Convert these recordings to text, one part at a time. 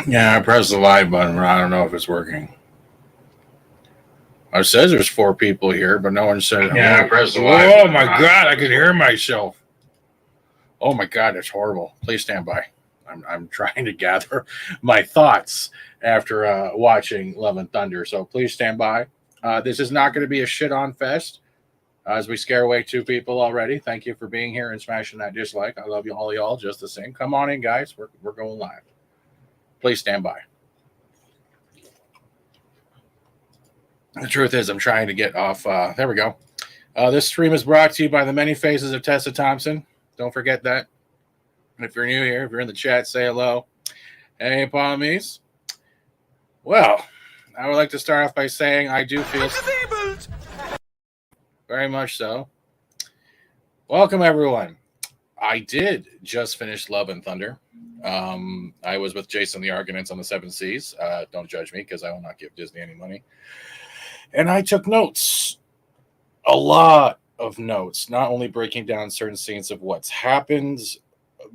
Yeah, I pressed the live button, but I don't know if it's working. It says there's 4 people here, but no one said. Yeah, I pressed the live button. Oh my god, I can hear myself. Oh my god, that's horrible. Please stand by. I'm trying to gather my thoughts after watching Love and Thunder, so please stand by. This is not going to be a shit on fest. As we scare away 2 people already. Thank you for being here and smashing that dislike. I love you all, y'all, just the same. Come on in, guys. We're going live. Please stand by. The truth is, I'm trying to get off. There we go. This stream is brought to you by the many faces of Tessa Thompson. Don't forget that. If you're new here, if you're in the chat, say hello. Hey, Palmies. Well, I would like to start off by saying I do feel very much so. Welcome, everyone. I did just finish Love and Thunder. I was with Jason the Arguments on the 7 Seas. Don't judge me because I will not give Disney any money. And I took notes. A lot of notes. Not only breaking down certain scenes of what's happened,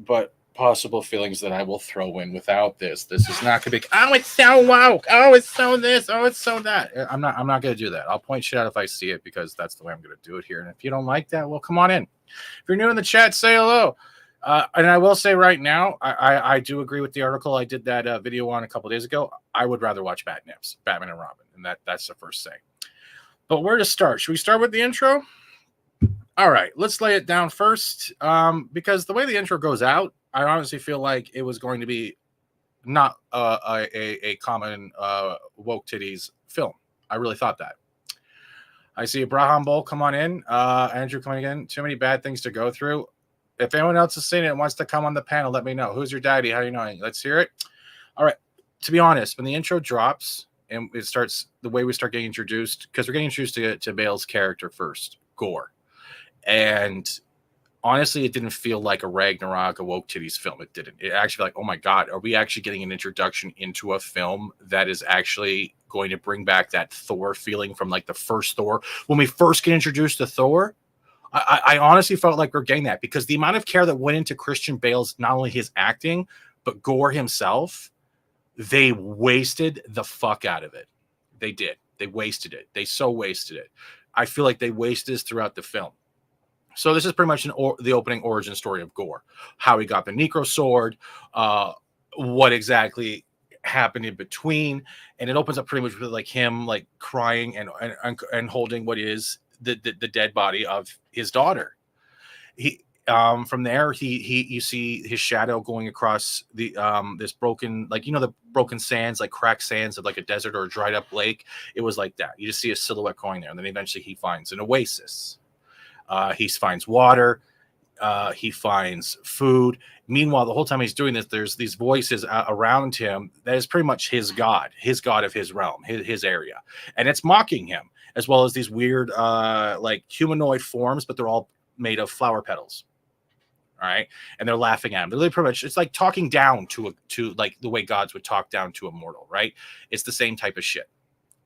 but possible feelings that I will throw in without this. This is not going to be, oh, it's so woke. Oh, it's so this. Oh, it's so that. I'm not going to do that. I'll point shit out if I see it because that's the way I'm going to do it here. And if you don't like that, well, come on in. If you're new in the chat, say hello. And I will say right now, I do agree with the article. I did that video on a couple days ago. I would rather watch Batman and Robin. And that's the first thing. But where to start? Should we start with the intro? All right, let's lay it down first. Because the way the intro goes out, I honestly feel like it was going to be not a common woke titties film. I really thought that. I see Abraham Bowl, come on in. Andrew coming in. Too many bad things to go through. If anyone else has seen it and wants to come on the panel, let me know. Who's your daddy? How do you know? Let's hear it. All right. To be honest, when the intro drops and it starts, the way we start getting introduced, because we're getting introduced to Bale's character first, Gore. And honestly, it didn't feel like a Ragnarok, a woke titties film. It didn't. It actually like, oh my God, are we actually getting an introduction into a film that is actually going to bring back that Thor feeling from like the first Thor? When we first get introduced to Thor, I honestly felt like we're getting that because the amount of care that went into Christian Bale's, not only his acting, but Gore himself, they wasted the fuck out of it. They did. They wasted it. They so wasted it. I feel like they wasted this throughout the film. So this is pretty much the opening origin story of Gore, how he got the Necro sword, what exactly happened in between, and it opens up pretty much with like him like crying and holding what is the dead body of his daughter. He from there you see his shadow going across the this broken, like, you know, the broken sands, like cracked sands of like a desert or a dried up lake. It was like that. You just see a silhouette going there, and then eventually he finds an oasis. He finds water. He finds food. Meanwhile, the whole time he's doing this, there's these voices around him that is pretty much his god of his realm, his area. And it's mocking him, as well as these weird like humanoid forms, but they're all made of flower petals. All right. And they're laughing at him. They're really pretty much, it's like talking down to like the way gods would talk down to a mortal, right? It's the same type of shit.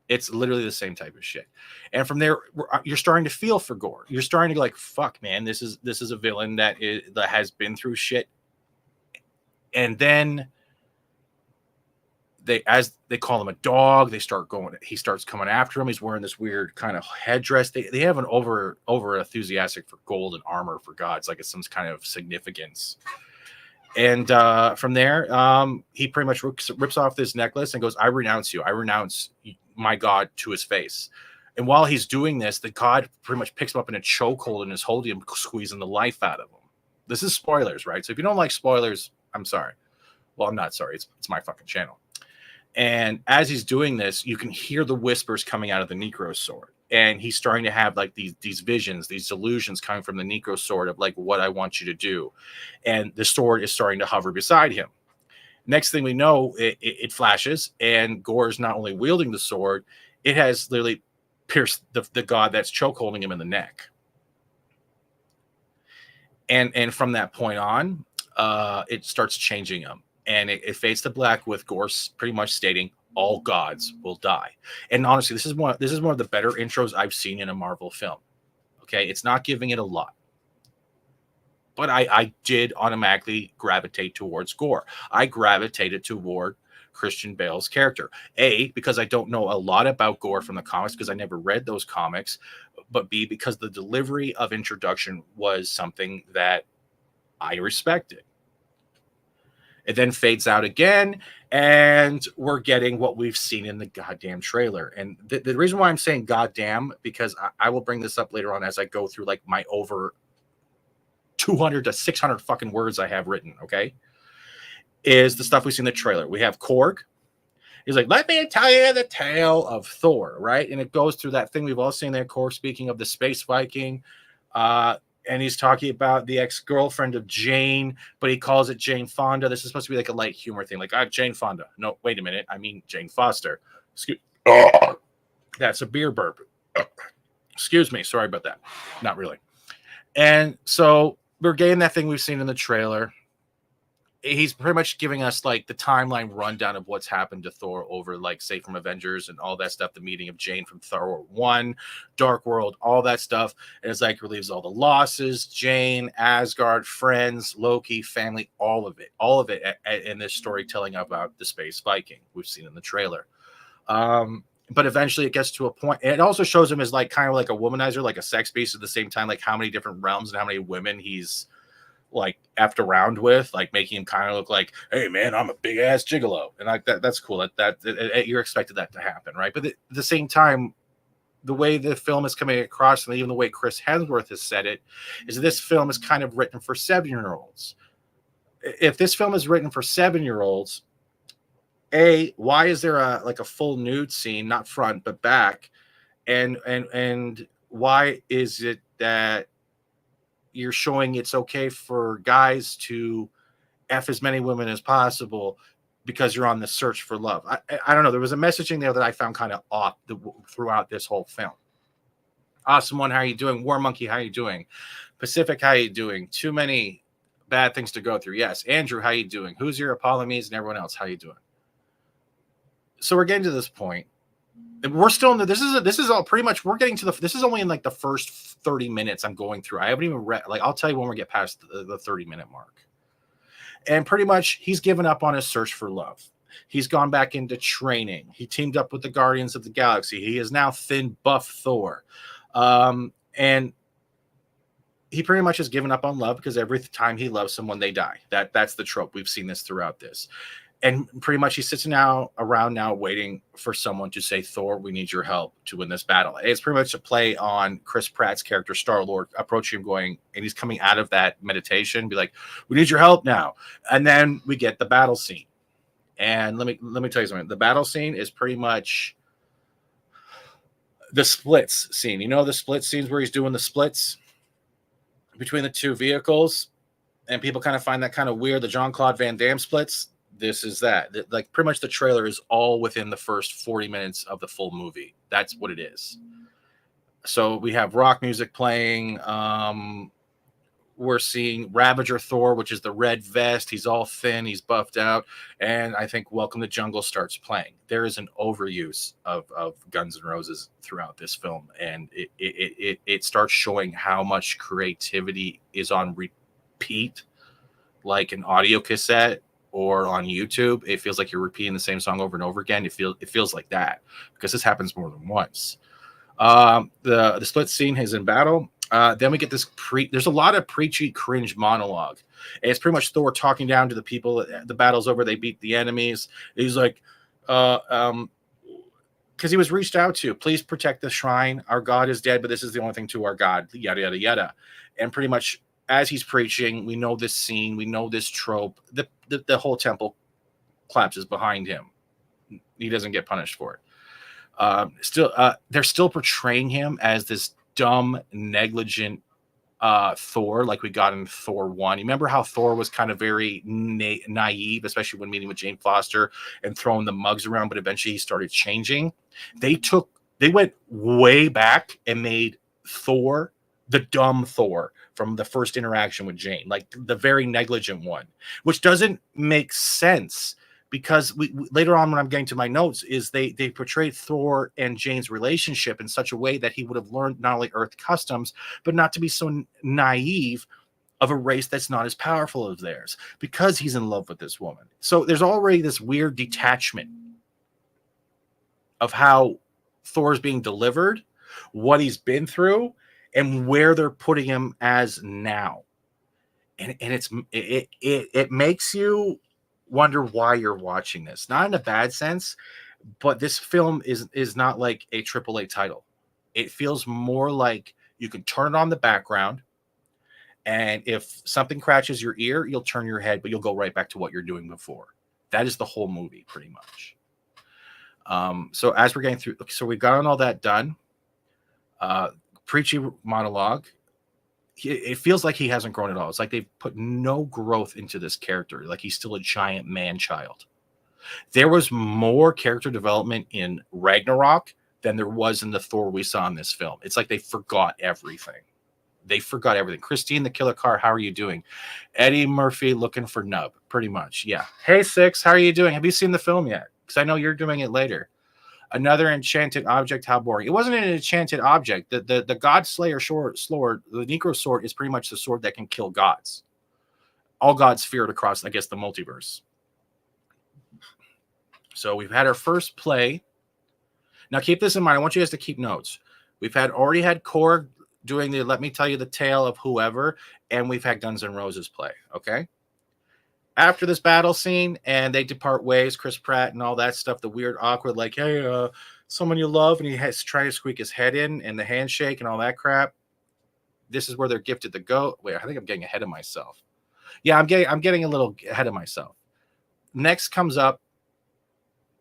It's literally the same type of shit. And from there, you're starting to feel for Gore. You're starting to go like, fuck, man, this is a villain that has been through shit. And then as they call him a dog, he starts coming after him. He's wearing this weird kind of headdress. They have an over enthusiastic for gold and armor for gods, like it's some kind of significance. And from there, he pretty much rips off this necklace and goes, I renounce you. I renounce my God to his face. And while he's doing this, the God pretty much picks him up in a chokehold and is holding him, squeezing the life out of him. This is spoilers, right? So if you don't like spoilers, I'm sorry. Well, I'm not sorry. It's my fucking channel. And as he's doing this, you can hear the whispers coming out of the Necro sword. And he's starting to have like these visions, these delusions coming from the Necro sword of like what I want you to do. And the sword is starting to hover beside him. Next thing we know, it flashes, and Gore's not only wielding the sword, it has literally pierced the god that's chokeholding him in the neck. And from that point on, it starts changing him. And it fades to black with Gore pretty much stating, all gods will die. And honestly, this is one of the better intros I've seen in a Marvel film. Okay, it's not giving it a lot. but I did automatically gravitate towards Gore. I gravitated toward Christian Bale's character. A, because I don't know a lot about Gore from the comics because I never read those comics, but B, because the delivery of introduction was something that I respected. It then fades out again, and we're getting what we've seen in the goddamn trailer. And the reason why I'm saying goddamn, because I will bring this up later on as I go through like my over 200 to 600 fucking words I have written, okay, is the stuff we see in the trailer. We have Korg. He's like, let me tell you the tale of Thor, right? And it goes through that thing we've all seen there, Korg speaking of the space Viking. And he's talking about the ex-girlfriend of Jane, but he calls it Jane Fonda. This is supposed to be like a light humor thing. Like, Jane Fonda. No, wait a minute. I mean Jane Foster. That's a beer burp. Excuse me. Sorry about that. Not really. And so we're getting that thing we've seen in the trailer. He's pretty much giving us like the timeline rundown of what's happened to Thor over, like, say, from Avengers and all that stuff, the meeting of Jane from Thor 1, Dark World, all that stuff. And it's like relieves all the losses, Jane, Asgard, friends, Loki, family, all of it in this storytelling about the space Viking we've seen in the trailer. But eventually it gets to a point, and it also shows him as like kind of like a womanizer, like a sex beast at the same time, like how many different realms and how many women he's like effed around with, like making him kind of look like, hey man, I'm a big ass gigolo, and like that's cool. You're expected that to happen, right? But at the same time, the way the film is coming across, and even the way Chris Hemsworth has said it, is that this film is kind of written for 7-year-olds. If this film is written for 7-year-olds, why is there a full nude scene, not front but back, and why is it that you're showing it's okay for guys to F as many women as possible because you're on the search for love? I don't know. There was a messaging there that I found kind of off throughout this whole film. Awesome One, how are you doing? War Monkey, how are you doing? Pacific, how are you doing? Too many bad things to go through. Yes. Andrew, how are you doing? Who's your Apollomies and everyone else? How are you doing? So we're getting to this point. We're still in this is all pretty much, we're getting to this is only in like the first 30 minutes I'm going through. I haven't even read, like, I'll tell you when we get past the 30-minute mark. And pretty much he's given up on his search for love. He's gone back into training. He teamed up with the Guardians of the Galaxy. He is now thin, buff Thor. And he pretty much has given up on love because every time he loves someone, they die. That's the trope. We've seen this throughout this. And pretty much he sits around now waiting for someone to say, Thor, we need your help to win this battle. It's pretty much a play on Chris Pratt's character, Star-Lord, approaching him going, and he's coming out of that meditation, be like, we need your help now. And then we get the battle scene. And let me tell you something. The battle scene is pretty much the splits scene. You know the split scenes where he's doing the splits between the two vehicles? And people kind of find that kind of weird, the Jean-Claude Van Damme splits. This is that. Like, pretty much the trailer is all within the first 40 minutes of the full movie. That's what it is. So we have rock music playing. We're seeing Ravager Thor, which is the red vest. He's all thin. He's buffed out. And I think Welcome to Jungle starts playing. There is an overuse of Guns N' Roses throughout this film. And it starts showing how much creativity is on repeat, like an audio cassette or on YouTube. It feels like you're repeating the same song over and over again. It feels like that because this happens more than once. The split scene is in battle. Then we get this there's a lot of preachy cringe monologue. And it's pretty much Thor talking down to the people. The battle's over. They beat the enemies. He's like, because he was reached out to, please protect the shrine. Our God is dead, but this is the only thing to our God, yada, yada, yada. And pretty much as he's preaching, we know this scene, we know this trope. The whole temple collapses behind him. He doesn't get punished for it. They're still portraying him as this dumb, negligent Thor, like we got in Thor 1. You remember how Thor was kind of very naive, especially when meeting with Jane Foster and throwing the mugs around, but eventually he started changing. They went way back and made Thor the dumb Thor from the first interaction with Jane, like the very negligent one, which doesn't make sense because we later on when I'm getting to my notes is they portrayed Thor and Jane's relationship in such a way that he would have learned not only Earth customs, but not to be so naive of a race that's not as powerful as theirs because he's in love with this woman. So there's already this weird detachment of how Thor's being delivered, what he's been through, and where they're putting him as now. And it makes you wonder why you're watching this. Not in a bad sense, but this film is not like a AAA title. It feels more like you can turn it on the background, and if something scratches your ear, you'll turn your head, but you'll go right back to what you're doing before. That is the whole movie, pretty much. So as we're getting through, so we've gotten all that done. Preachy monologue. It feels like he hasn't grown at all. It's like they've put no growth into this character. Like he's still a giant man-child. There was more character development in Ragnarok than there was in the Thor we saw in this film. It's like they forgot everything. They forgot everything. Christine the Killer Car, how are you doing? Eddie Murphy looking for Nub, pretty much. Yeah. Hey, Six, how are you doing? Have you seen the film yet? Because I know you're doing it later. Another enchanted object, how boring. It wasn't an enchanted object. The God Slayer sword, the Negro sword, is pretty much the sword that can kill gods. All gods feared across, I guess, the multiverse. So we've had our first play. Now keep this in mind. I want you guys to keep notes. We've already had Korg doing the Let Me Tell You the Tale of Whoever, and we've had Guns N' Roses play, okay? After this battle scene, and they depart ways, Chris Pratt and all that stuff, the weird, awkward, like, hey, someone you love, and he has trying to squeak his head in, and the handshake and all that crap. This is where they're gifted the goat. Wait, I think I'm getting ahead of myself. Yeah, I'm getting a little ahead of myself. Next comes up,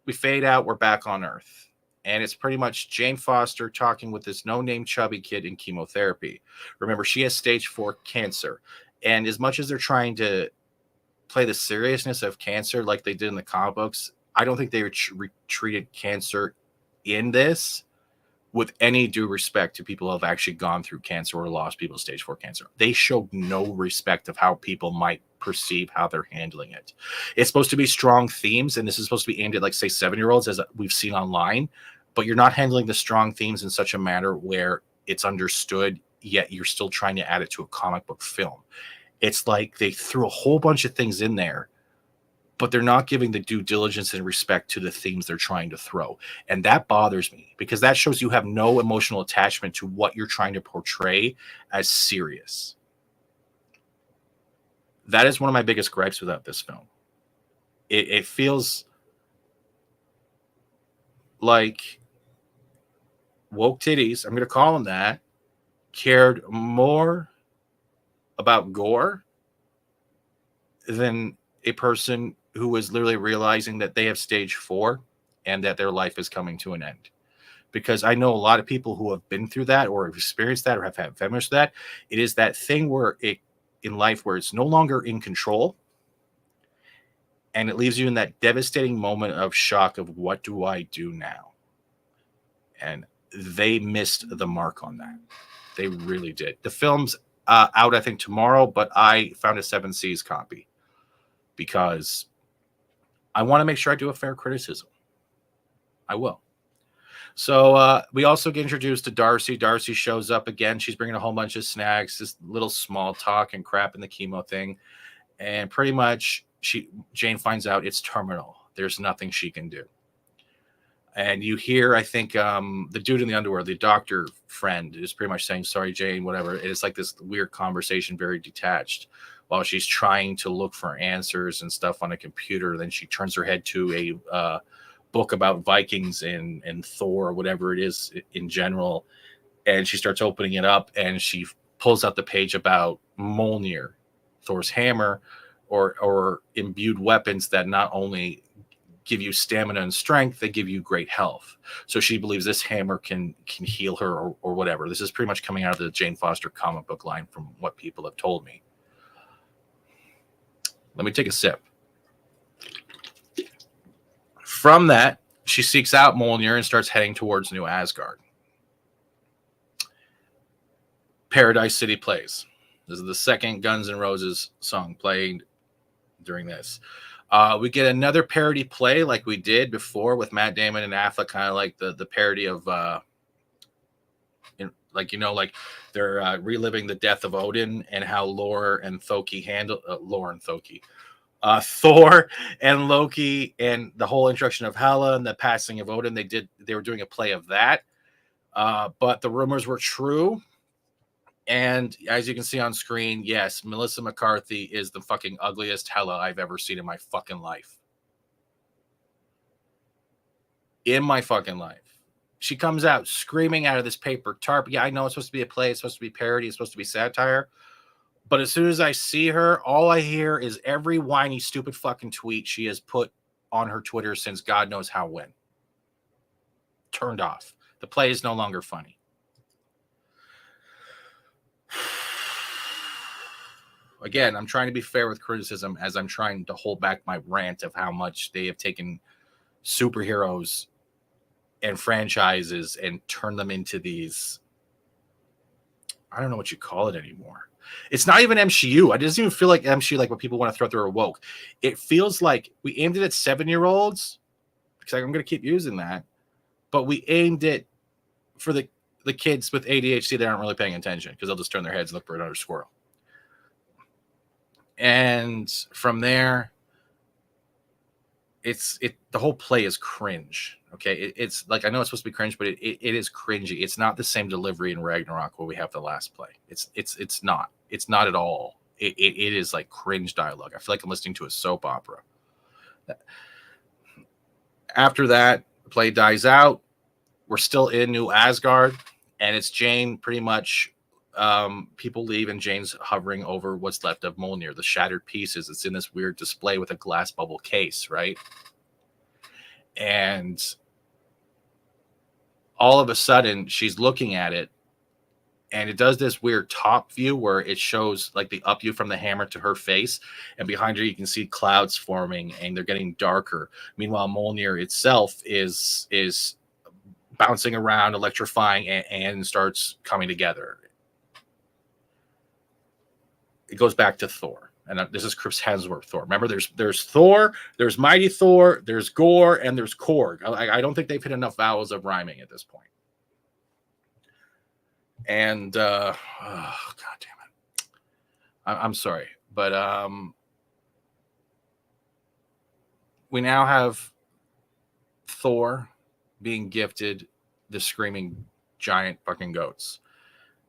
we fade out, we're back on Earth. And it's pretty much Jane Foster talking with this no-name chubby kid in chemotherapy. Remember, she has stage 4 cancer. And as much as they're trying to play the seriousness of cancer like they did in the comic books, I don't think they treated cancer in this with any due respect to people who have actually gone through cancer or lost people to stage 4 cancer. They showed no respect of how people might perceive how they're handling it. It's supposed to be strong themes, and this is supposed to be aimed at, like, say, 7-year-olds, as we've seen online, but you're not handling the strong themes in such a manner where it's understood, yet you're still trying to add it to a comic book film. It's like they threw a whole bunch of things in there, but they're not giving the due diligence and respect to the themes they're trying to throw. And that bothers me because that shows you have no emotional attachment to what you're trying to portray as serious. That is one of my biggest gripes without this film. It feels like woke titties, I'm going to call them that, cared more about gore than a person who was literally realizing that they have stage 4 and that their life is coming to an end. Because I know a lot of people who have been through that or have experienced that or have had famished that. It is that thing where in life where it's no longer in control, and it leaves you in that devastating moment of shock of what do I do now? And they missed the mark on that. They really did. The film's out, I think, tomorrow, but I found a 7 Seas copy because I want to make sure I do a fair criticism. I will. So we also get introduced to Darcy. Darcy shows up again. She's bringing a whole bunch of snacks, this little small talk and crap in the chemo thing. And pretty much Jane finds out it's terminal. There's nothing she can do. And you hear, I think, the dude in the underwear, the doctor friend, is pretty much saying, sorry, Jane, whatever. It's like this weird conversation, very detached, while she's trying to look for answers and stuff on a computer. Then she turns her head to a book about Vikings and Thor, or whatever it is in general. And she starts opening it up, and she pulls out the page about Mjolnir, Thor's hammer, or imbued weapons that not only give you stamina and strength, they give you great health. So she believes this hammer can heal her or whatever. This is pretty much coming out of the Jane Foster comic book line from what people have told me. Let me take a sip. From that, she seeks out Mjolnir and starts heading towards New Asgard. Paradise City plays. This is the second Guns N' Roses song played during this. We get another parody play like we did before with Matt Damon and Affleck, kind of like the parody of like they're reliving the death of Odin and how Thor and Loki Thor and Loki and the whole introduction of Hela and the passing of Odin. They were doing a play of that, but the rumors were true. And as you can see on screen, yes, Melissa McCarthy is the fucking ugliest Hela I've ever seen in my fucking life. In my fucking life. She comes out screaming out of this paper tarp. Yeah, I know it's supposed to be a play. It's supposed to be parody. It's supposed to be satire. But as soon as I see her, all I hear is every whiny, stupid fucking tweet she has put on her Twitter since God knows how when. Turned off. The play is no longer funny. Again, I'm trying to be fair with criticism as I'm trying to hold back my rant of how much they have taken superheroes and franchises and turned them into these, I don't know what you call it anymore. It's not even MCU. It doesn't even feel like MCU, like what people want to throw through woke. It feels like we aimed it at 7-year-olds, because I'm going to keep using that, but we aimed it for the kids with ADHD that aren't really paying attention, because they'll just turn their heads and look for another squirrel. And from there, the whole play is cringe. Okay, it's like, I know it's supposed to be cringe, but it is cringy. It's not the same delivery in Ragnarok where we have the last play. It's not at all. It is like cringe dialogue. I feel like I'm listening to a soap opera. After that, the play dies out. We're still in New Asgard, and it's Jane pretty much. People leave, and Jane's hovering over what's left of Mjolnir, the shattered pieces. It's in this weird display with a glass bubble case, right? And all of a sudden, she's looking at it, and it does this weird top view where it shows like the up view from the hammer to her face, and behind her you can see clouds forming, and they're getting darker. Meanwhile, Mjolnir itself is bouncing around, electrifying, and starts coming together. It goes back to Thor, and this is Chris Hemsworth Thor. Remember, there's Thor, there's Mighty Thor, there's Gore, and there's Korg. I don't think they've hit enough vowels of rhyming at this point. And God damn it, I'm sorry, but we now have Thor being gifted the screaming giant fucking goats.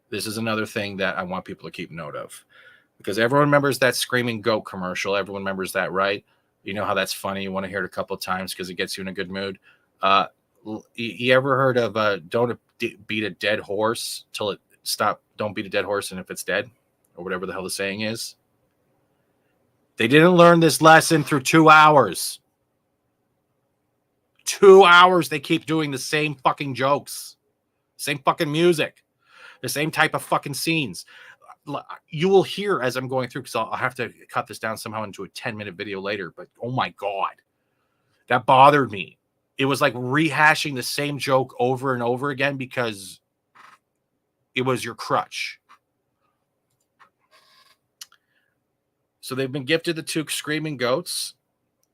This is another thing that I want people to keep note of, because everyone remembers that screaming goat commercial. Everyone remembers that, right? You know how that's funny. You want to hear it a couple of times because it gets you in a good mood. You ever heard of don't beat a dead horse till it stop? Don't beat a dead horse, and if it's dead, or whatever the hell the saying is. They didn't learn this lesson through 2 hours. 2 hours they keep doing the same fucking jokes, same fucking music, the same type of fucking scenes. You will hear as I'm going through, because I'll have to cut this down somehow into a 10-minute video later, but oh my God, that bothered me. It was like rehashing the same joke over and over again because it was your crutch. So they've been gifted the 2 screaming goats.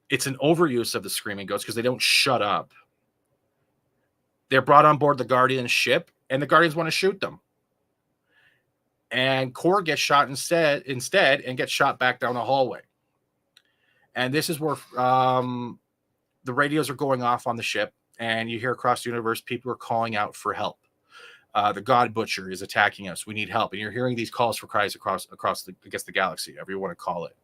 It's an overuse of the screaming goats because they don't shut up. They're brought on board the Guardians ship, and the Guardians want to shoot them. And Korg gets shot instead and gets shot back down the hallway. And this is where the radios are going off on the ship, and you hear across the universe people are calling out for help. The God Butcher is attacking us. We need help. And you're hearing these calls for cries across the galaxy, however you want to call it.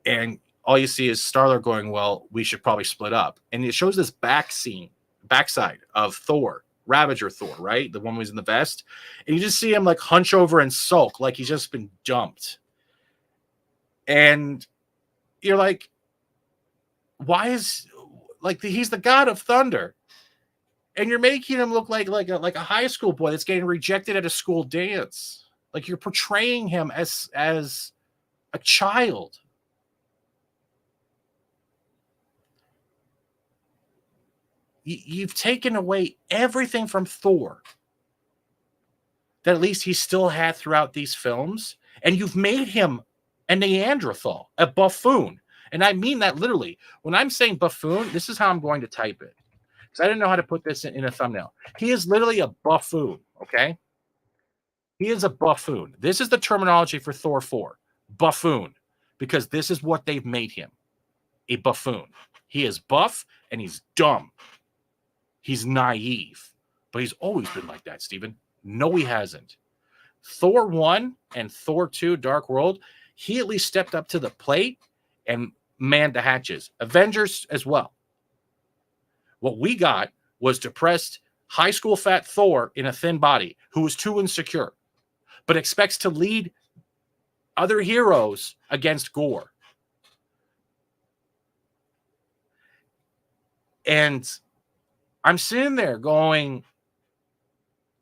And all you see is Star-Lord going, well, we should probably split up. And it shows this backside of Thor, Ravager Thor, right? The one who's in the vest. And you just see him like hunch over and sulk like he's just been dumped. And you're like, why is he's the god of thunder? And you're making him look like a high school boy that's getting rejected at a school dance. Like you're portraying him as a child. You've taken away everything from Thor that at least he still had throughout these films, and you've made him a Neanderthal, a buffoon. And I mean that literally. When I'm saying buffoon, this is how I'm going to type it, because I didn't know how to put this in a thumbnail. He is literally a buffoon, okay? He is a buffoon. This is the terminology for Thor 4. Buffoon. Because this is what they've made him. A buffoon. He is buff and he's dumb. He's naive. But he's always been like that, Steven. No, he hasn't. Thor 1 and Thor 2 Dark World, he at least stepped up to the plate and manned the hatches. Avengers as well. What we got was depressed high school fat Thor in a thin body who was too insecure, but expects to lead other heroes against Gore. And I'm sitting there going,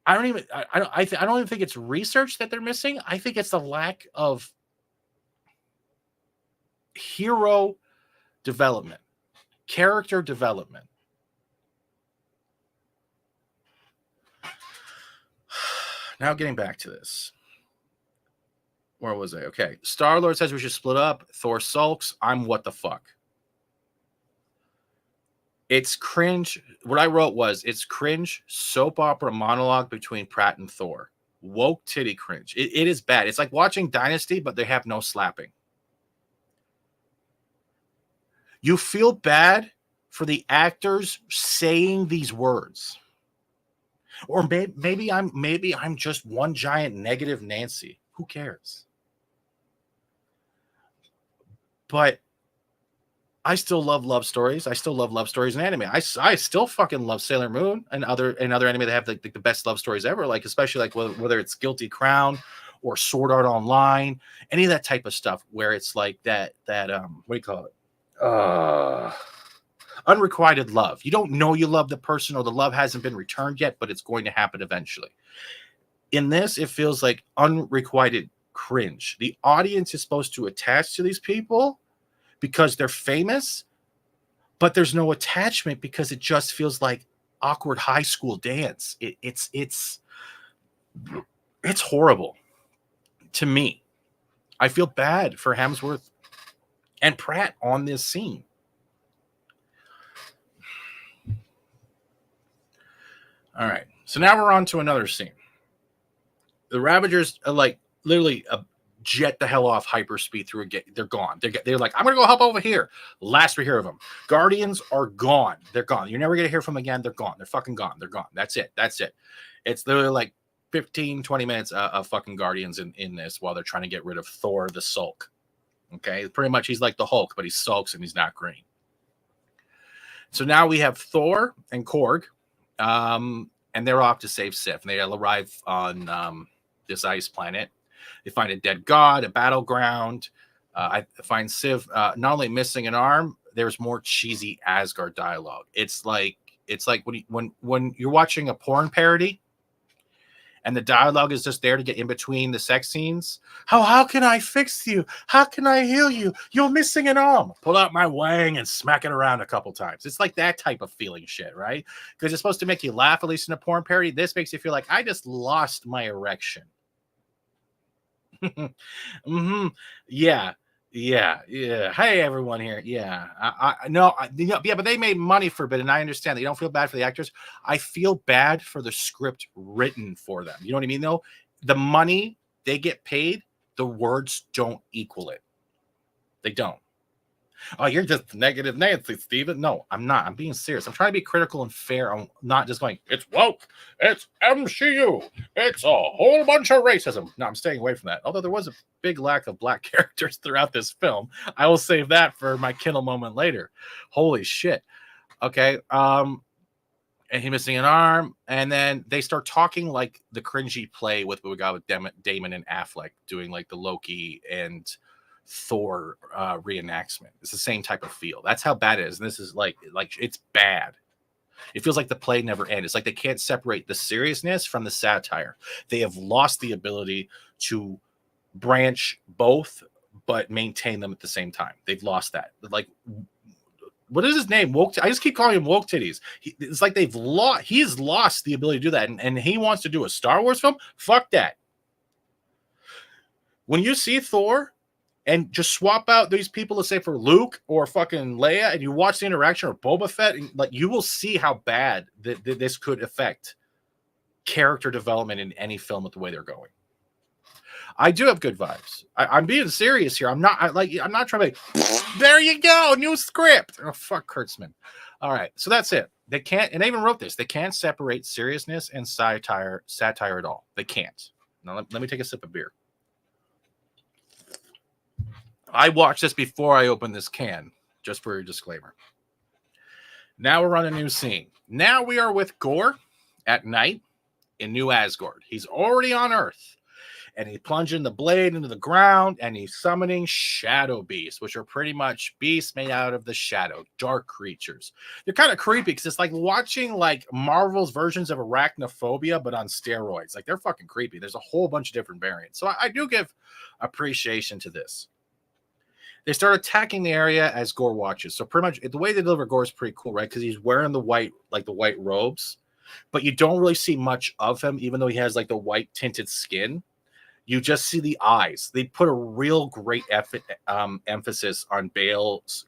I don't even think it's research that they're missing. I think it's the lack of hero development, character development. Now getting back to this. Where was I? Okay. Star-Lord says we should split up. Thor sulks. I'm what the fuck. It's cringe. What I wrote was, it's cringe soap opera monologue between Pratt and Thor. Woke titty cringe. It is bad. It's like watching Dynasty, but they have no slapping. You feel bad for the actors saying these words. Or maybe I'm just one giant negative Nancy. Who cares? But I still love stories. I still love love stories in anime. I still fucking love Sailor Moon and other anime that have the best love stories ever. Like, especially like whether it's Guilty Crown or Sword Art Online, any of that type of stuff where it's like that what do you call it? Unrequited love. You don't know you love the person, or the love hasn't been returned yet, but it's going to happen eventually. In this, it feels like unrequited cringe. The audience is supposed to attach to these people because they're famous, but there's no attachment because it just feels like awkward high school dance. It's horrible to me. I feel bad for Hemsworth and Pratt on this scene. All right, so now we're on to another scene. The Ravagers are like literally jet the hell off hyperspeed through a gate. They're gone. They're like, I'm going to go help over here. Last we hear of them. Guardians are gone. They're gone. You're never going to hear from them again. They're gone. They're fucking gone. They're gone. That's it. It's literally like 15, 20 minutes of fucking Guardians in this while they're trying to get rid of Thor the Sulk. Okay? Pretty much he's like the Hulk, but he sulks and he's not green. So now we have Thor and Korg. And they're off to save Sif. And they arrive on this ice planet. They find a dead god, a battleground. I find Sif not only missing an arm, there's more cheesy Asgard dialogue. It's like when you're watching a porn parody and the dialogue is just there to get in between the sex scenes. How can I fix you? How can I heal you? You're missing an arm. Pull out my wang and smack it around a couple times. It's like that type of feeling shit, right? Because it's supposed to make you laugh, at least in a porn parody. This makes you feel like I just lost my erection. Mm-hmm. Yeah. Hey, everyone here. Yeah. But they made money for it, and I understand that. You don't feel bad for the actors. I feel bad for the script written for them. You know what I mean, though? The money they get paid, the words don't equal it. They don't. Oh, you're just negative Nancy, Steven. No, I'm not. I'm being serious. I'm trying to be critical and fair. I'm not just going, it's woke, it's MCU, it's a whole bunch of racism. No, I'm staying away from that. Although there was a big lack of black characters throughout this film. I will save that for my Kindle moment later. Holy shit. Okay. And he missing an arm. And then they start talking like the cringy play with what we got with Damon and Affleck doing like the Loki and Thor reenactment. It's the same type of feel. That's how bad it is. And this is like it's bad. It feels like the play never ends. It's like they can't separate the seriousness from the satire. They have lost the ability to branch both, but maintain them at the same time. They've lost that. Like, what is his name? Woke. I just keep calling him Woke Titties. It's like he's lost the ability to do that. And he wants to do a Star Wars film? Fuck that. When you see Thor and just swap out these people, let's say for Luke or fucking Leia, and you watch the interaction or Boba Fett, and like you will see how bad this could affect character development in any film with the way they're going. I do have good vibes. I'm being serious here. I'm not trying to there you go, new script. Oh, fuck Kurtzman. All right, so that's it. They can't, and I even wrote this. They can't separate seriousness and satire at all. They can't. Now let me take a sip of beer. I watched this before I opened this can, just for a disclaimer. Now we're on a new scene. Now we are with Gorr at night in New Asgard. He's already on Earth, and he's plunging the blade into the ground, and he's summoning shadow beasts, which are pretty much beasts made out of the shadow, dark creatures. They're kind of creepy because it's like watching like Marvel's versions of Arachnophobia, but on steroids. Like, they're fucking creepy. There's a whole bunch of different variants. So I do give appreciation to this. They start attacking the area as Gorr watches. So pretty much the way they deliver Gorr is pretty cool, right? Because he's wearing the white robes, but you don't really see much of him, even though he has like the white tinted skin. You just see the eyes. They put a real great emphasis on Bale's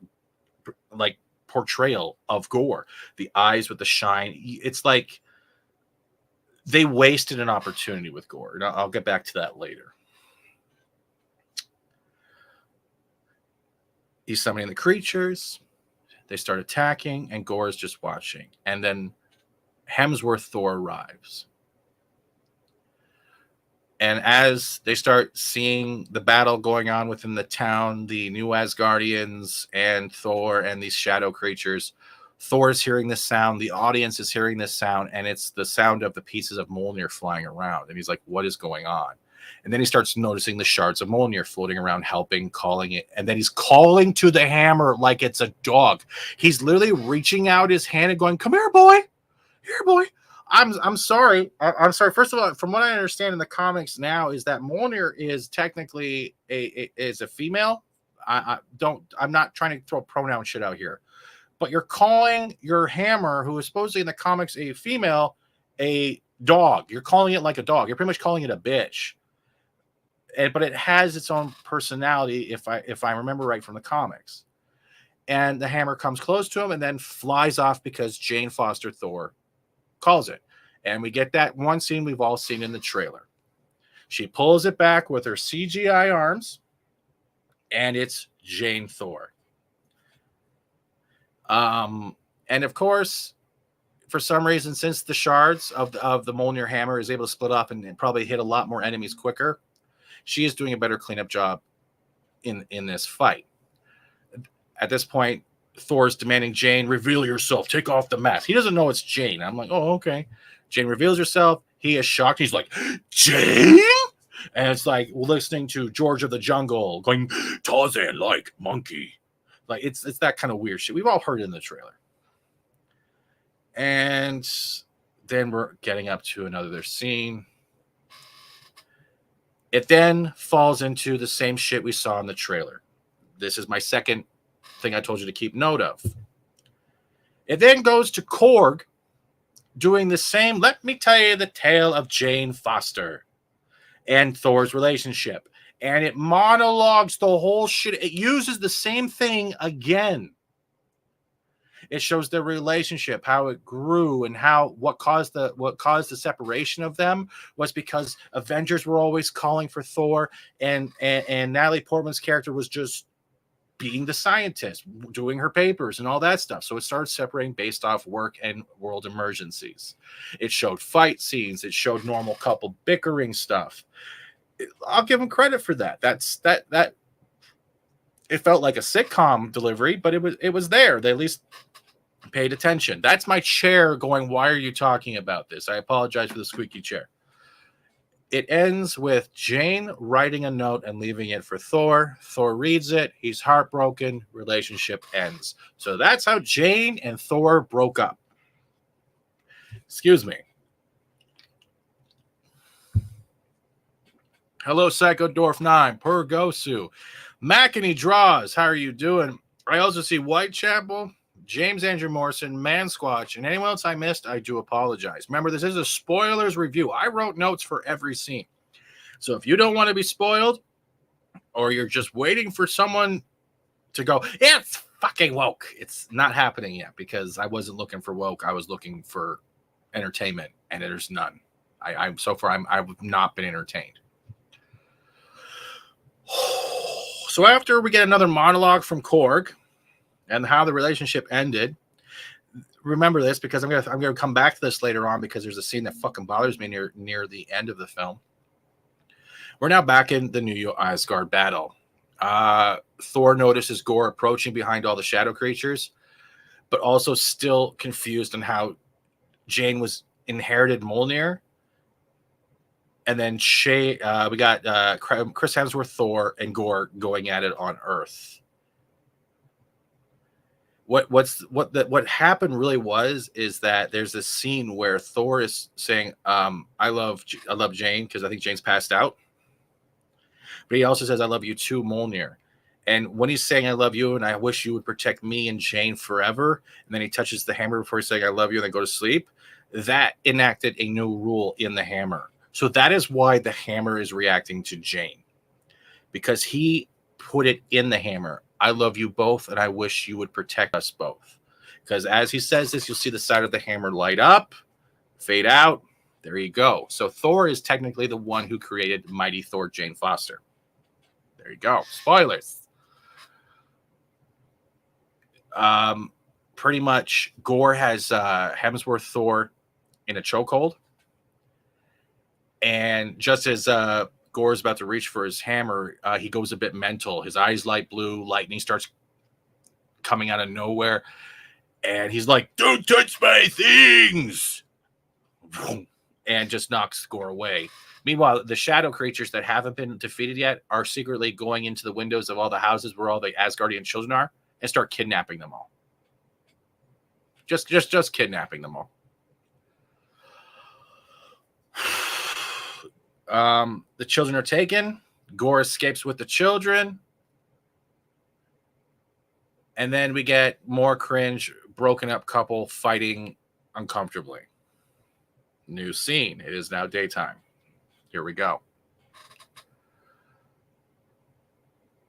like portrayal of Gorr. The eyes with the shine. It's like they wasted an opportunity with Gorr. And I'll get back to that later. He's summoning the creatures. They start attacking, and Gorr is just watching. And then Hemsworth Thor arrives. And as they start seeing the battle going on within the town, the new Asgardians and Thor and these shadow creatures, Thor is hearing this sound. The audience is hearing this sound, and it's the sound of the pieces of Mjolnir flying around. And he's like, what is going on? And then he starts noticing the shards of Mjolnir floating around, helping, calling it. And then he's calling to the hammer like it's a dog. He's literally reaching out his hand and going, come here, boy. Here, boy. I'm sorry. I'm sorry. First of all, from what I understand in the comics now is that Mjolnir is technically is a female. I'm not trying to throw pronoun shit out here. But you're calling your hammer, who is supposedly in the comics a female, a dog. You're calling it like a dog. You're pretty much calling it a bitch. But it has its own personality, if I remember right from the comics. And the hammer comes close to him and then flies off because Jane Foster Thor calls it. And we get that one scene we've all seen in the trailer. She pulls it back with her CGI arms, and it's Jane Thor. And of course, for some reason, since the shards of the Mjolnir hammer is able to split up and probably hit a lot more enemies quicker, she is doing a better cleanup job in this fight. At this point, Thor's demanding Jane, reveal yourself, take off the mask. He doesn't know it's Jane. I'm like, oh, okay. Jane reveals herself. He is shocked. He's like, Jane? And it's like listening to George of the Jungle going, Tarzan like monkey. Like, it's that kind of weird shit. We've all heard it in the trailer. And then we're getting up to another scene. It then falls into the same shit we saw in the trailer. This is my second thing I told you to keep note of. It then goes to Korg doing the same, let me tell you the tale of Jane Foster and Thor's relationship. And it monologues the whole shit. It uses the same thing again. It shows their relationship, how it grew, and what caused the separation of them was because Avengers were always calling for Thor, and Natalie Portman's character was just being the scientist, doing her papers and all that stuff. So it started separating based off work and world emergencies. It showed fight scenes. It showed normal couple bickering stuff. I'll give them credit for that. That it felt like a sitcom delivery, but it was there. They at least paid attention. That's my chair going, why are you talking about this? I apologize for the squeaky chair. It ends with Jane writing a note and leaving it for Thor. Thor reads it. He's heartbroken. Relationship ends. So that's how Jane and Thor broke up. Excuse me. Hello, Psycho Dwarf 9. Per Gosu. Mackany Draws. How are you doing? I also see Whitechapel, James Andrew Morrison, Mansquatch, and anyone else I missed, I do apologize. Remember, this is a spoilers review. I wrote notes for every scene. So if you don't want to be spoiled, or you're just waiting for someone to go, it's fucking woke, it's not happening yet, because I wasn't looking for woke. I was looking for entertainment, and there's none. I've not been entertained. So after we get another monologue from Korg and how the relationship ended, remember this because I'm gonna come back to this later on because there's a scene that fucking bothers me near the end of the film. We're now back in the New Asgard battle. Thor notices Gore approaching behind all the shadow creatures, but also still confused on how Jane was inherited Mjolnir. And then we got Chris Hemsworth, Thor, and Gore going at it on Earth. What happened really is that there's this scene where Thor is saying, I love Jane, because I think Jane's passed out. But he also says, I love you too, Mjolnir. And when he's saying, I love you, and I wish you would protect me and Jane forever, and then he touches the hammer before he's saying, I love you, and then go to sleep, that enacted a new rule in the hammer. So that is why the hammer is reacting to Jane, because he put it in the hammer. I love you both, and I wish you would protect us both. Because as he says this, you'll see the side of the hammer light up, fade out. There you go. So Thor is technically the one who created Mighty Thor Jane Foster. There you go. Spoilers. Pretty much Gore has Hemsworth Thor in a chokehold. And just as Gore is about to reach for his hammer, he goes a bit mental. His eyes light blue, lightning starts coming out of nowhere. And he's like, don't touch my things! And just knocks Gore away. Meanwhile, the shadow creatures that haven't been defeated yet are secretly going into the windows of all the houses where all the Asgardian children are and start kidnapping them all. Just kidnapping them all. The children are taken. Gore escapes with the children. And then we get more cringe, broken up couple fighting uncomfortably. New scene. It is now daytime. Here we go.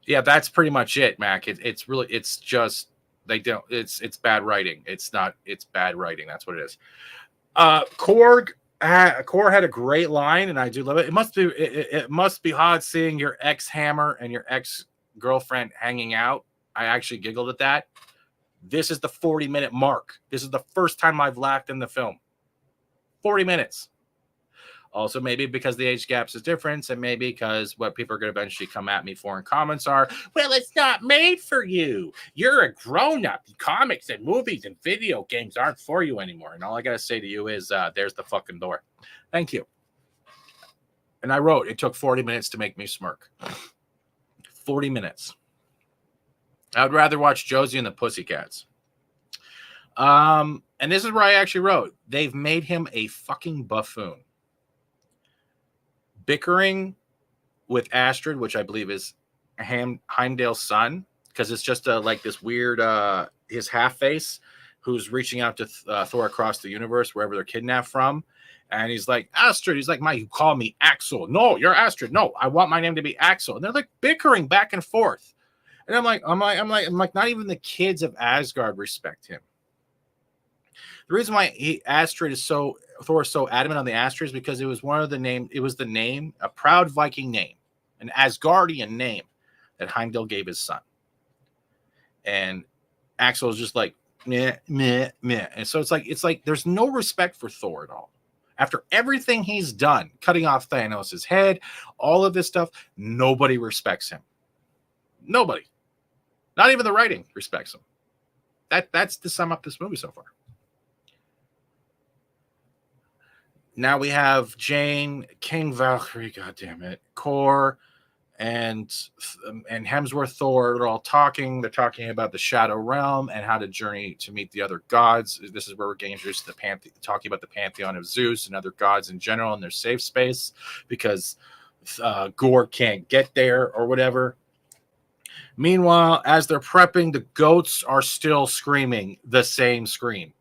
Yeah, that's pretty much it, Mac. It's just it's bad writing. It's bad writing. That's what it is. Korg had a great line, and I do love it. It must be hard seeing your ex Hammer and your ex girlfriend hanging out. I actually giggled at that. This is the 40-minute mark. This is the first time I've laughed in the film. 40 minutes. Also, maybe because the age gaps is different, and maybe because what people are going to eventually come at me for in comments are, well, it's not made for you. You're a grown-up. Comics and movies and video games aren't for you anymore. And all I got to say to you is, there's the fucking door. Thank you. And I wrote, it took 40 minutes to make me smirk. 40 minutes. I would rather watch Josie and the Pussycats. And this is where I actually wrote, they've made him a fucking buffoon. Bickering with Astrid, which I believe is Heimdall's son, because it's just like this weird his half face who's reaching out to Thor across the universe wherever they're kidnapped from, and he's like, Astrid, he's like, you call me Axel? No, you're Astrid. No, I want my name to be Axel. And they're like bickering back and forth, and I'm like, not even the kids of Asgard respect him. The reason why Thor is so adamant on the Astrid is because it was the name, a proud Viking name, an Asgardian name that Heimdall gave his son. And Axel is just like, meh, meh, meh. And so it's like there's no respect for Thor at all. After everything he's done, cutting off Thanos' head, all of this stuff, nobody respects him. Nobody. Not even the writing respects him. That's to sum up this movie so far. Now we have Jane, King Valkyrie, goddammit, Kor, and Hemsworth Thor. They're all talking. They're talking about the Shadow Realm and how to journey to meet the other gods. This is where we're getting introduced to the pantheon, talking about the pantheon of Zeus and other gods in general and their safe space, because Gore can't get there or whatever. Meanwhile, as they're prepping, the goats are still screaming the same scream.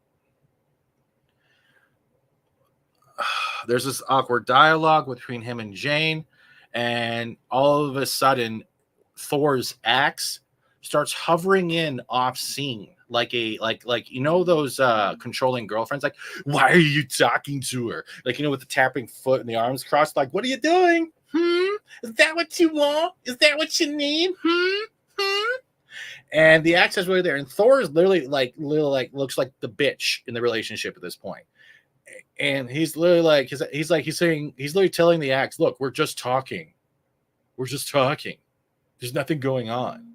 There's this awkward dialogue between him and Jane, and all of a sudden, Thor's axe starts hovering in off scene, like you know those controlling girlfriends, like, why are you talking to her? Like, you know, with the tapping foot and the arms crossed, like, what are you doing? Is that what you want? Is that what you need? And the accent's really there. And Thor is literally like looks like the bitch in the relationship at this point. And he's literally like he's literally telling the axe, look, we're just talking. We're just talking. There's nothing going on.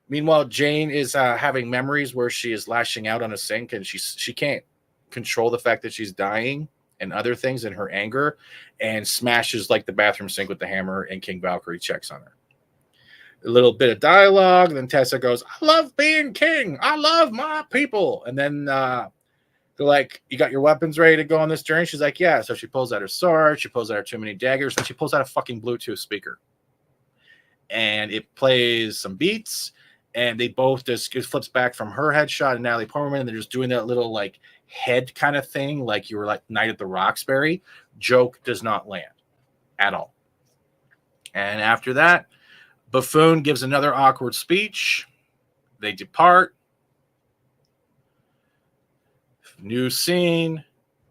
Meanwhile, Jane is having memories where she is lashing out on a sink, and she can't control the fact that she's dying and other things in her anger, and smashes like the bathroom sink with the hammer, and King Valkyrie checks on her. A little bit of dialogue, then Tessa goes, I love being king. I love my people. And then they're like, you got your weapons ready to go on this journey? She's like, yeah. So she pulls out her sword, she pulls out her too many daggers, and she pulls out a fucking Bluetooth speaker. And it plays some beats, and they both just it flips back from her headshot and Natalie Portman, and they're just doing that little like head kind of thing, like you were like Night at the Roxbury. Joke does not land at all. And after that, Buffoon gives another awkward speech. They depart. New scene.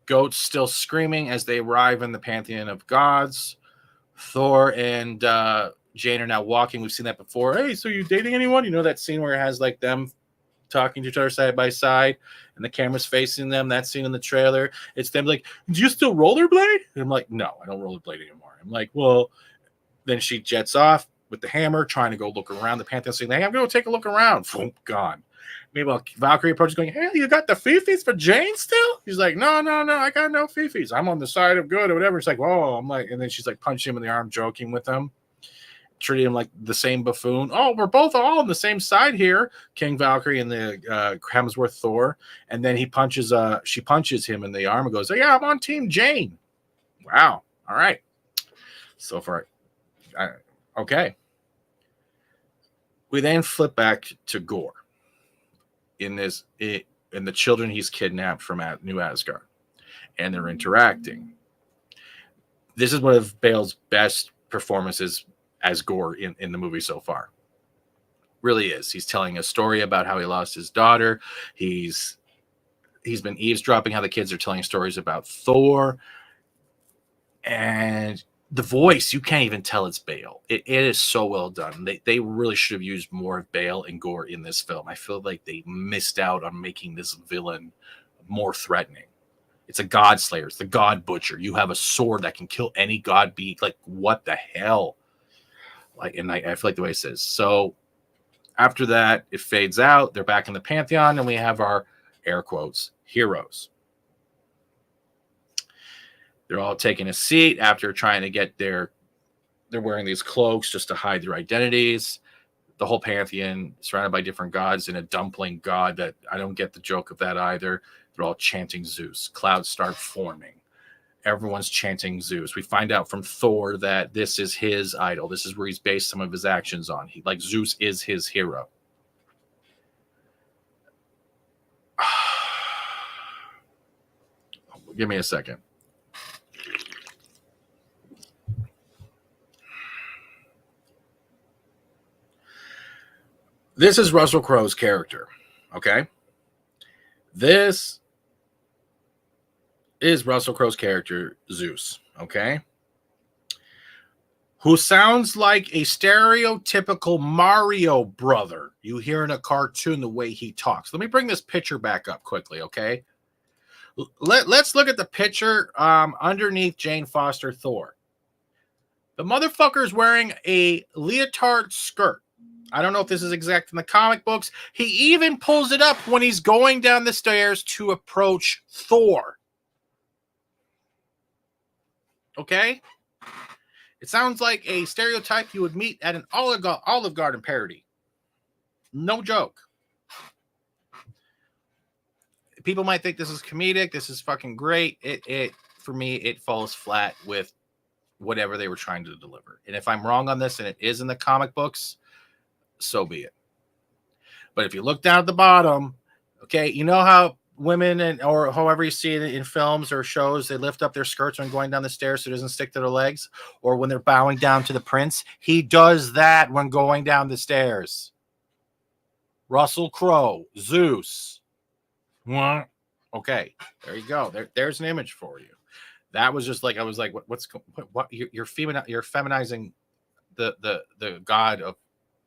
Goats still screaming as they arrive in the pantheon of gods. Thor and Jane are now walking. We've seen that before. Hey, so you dating anyone? You know that scene where it has like them talking to each other side by side and the camera's facing them? That scene in the trailer. It's them like, do you still rollerblade? And I'm like, no, I don't rollerblade anymore. I'm like, well, then she jets off with the hammer, trying to go look around the pantheon, saying, hey, I'm going to take a look around. Boom, gone. Meanwhile, Valkyrie approaches going, hey, you got the fifis for Jane still? He's like, no, I got no fifis. I'm on the side of good or whatever. It's like, whoa. I'm like, and then she's like punching him in the arm, joking with him, treating him like the same buffoon. Oh, we're both all on the same side here. King Valkyrie and the Hemsworth Thor. And then she punches him in the arm and goes, oh, yeah, I'm on Team Jane. Wow. All right. So far, okay. We then flip back to Gore in the children he's kidnapped from New Asgard, and they're interacting. This is one of Bale's best performances as Gore in the movie so far. Really is. He's telling a story about how he lost his daughter. He's been eavesdropping how the kids are telling stories about Thor, and the voice, you can't even tell it's Bale. It is so well done. They really should have used more of Bale and Gore in this film. I feel like they missed out on making this villain more threatening. It's a god slayer. It's the god butcher. You have a sword that can kill any god beast. Like, what the hell? Like, and I feel like the way it says. So after that, it fades out. They're back in the pantheon, and we have our air quotes heroes. They're all taking a seat after trying to get they're wearing these cloaks just to hide their identities. The whole pantheon surrounded by different gods and a dumpling god that I don't get the joke of that either. They're all chanting Zeus. Clouds start forming. Everyone's chanting Zeus. We find out from Thor that this is his idol. This is where he's based some of his actions on. Zeus is his hero. Give me a second. This is Russell Crowe's character, okay? This is Russell Crowe's character, Zeus, okay? Who sounds like a stereotypical Mario brother you hear in a cartoon the way he talks. Let me bring this picture back up quickly, okay? Let's look at the picture underneath Jane Foster Thor. The motherfucker's wearing a leotard skirt. I don't know if this is exact in the comic books. He even pulls it up when he's going down the stairs to approach Thor. Okay? It sounds like a stereotype you would meet at an Olive Garden parody. No joke. People might think this is comedic. This is fucking great. It for me, it falls flat with whatever they were trying to deliver. And if I'm wrong on this and it is in the comic books, so be it. But if you look down at the bottom, okay, you know how women or however you see it in films or shows, they lift up their skirts when going down the stairs so it doesn't stick to their legs, or when they're bowing down to the prince. He does that when going down the stairs. Russell Crowe, Zeus. What? Okay, there you go. There's an image for you. That was just like, I was like, what you're feminizing the god of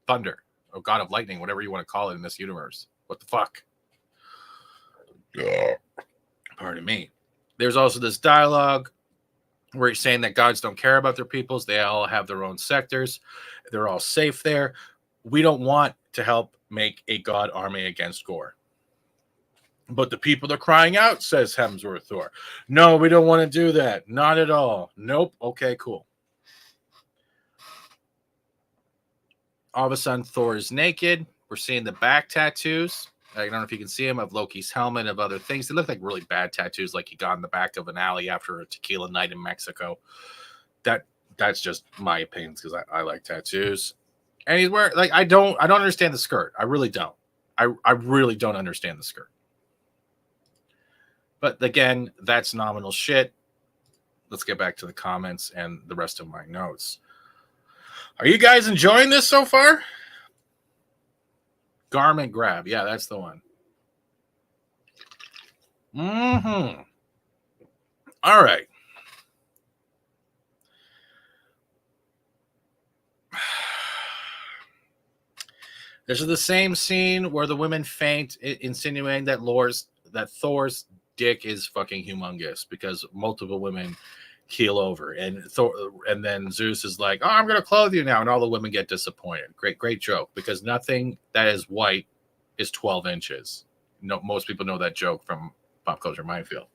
thunder or god of lightning, whatever you want to call it in this universe. What the fuck? Yeah. Pardon me. There's also this dialogue where he's saying that gods don't care about their peoples. They all have their own sectors. They're all safe there. We don't want to help make a god army against Gore. But the people are crying out, says Hemsworth Thor. No, we don't want to do that. Not at all. Nope. Okay, cool. All of a sudden, Thor is naked. We're seeing the back tattoos. I don't know if you can see them, of Loki's helmet, of other things. They look like really bad tattoos, like he got in the back of an alley after a tequila night in Mexico. That's just my opinions, because I like tattoos. And he's wearing, like, I don't understand the skirt. I really don't. I really don't understand the skirt. But again, that's nominal shit. Let's get back to the comments and the rest of my notes. Are you guys enjoying this so far? Garment grab. Yeah, that's the one. Mm-hmm. All right. This is the same scene where the women faint, insinuating that Thor's dick is fucking humongous, because multiple women keel over, and then Zeus is like, "Oh, I'm gonna clothe you now," and all the women get disappointed. Great joke, because nothing that is white is 12 inches. No, most people know that joke from Pop Culture Minefield.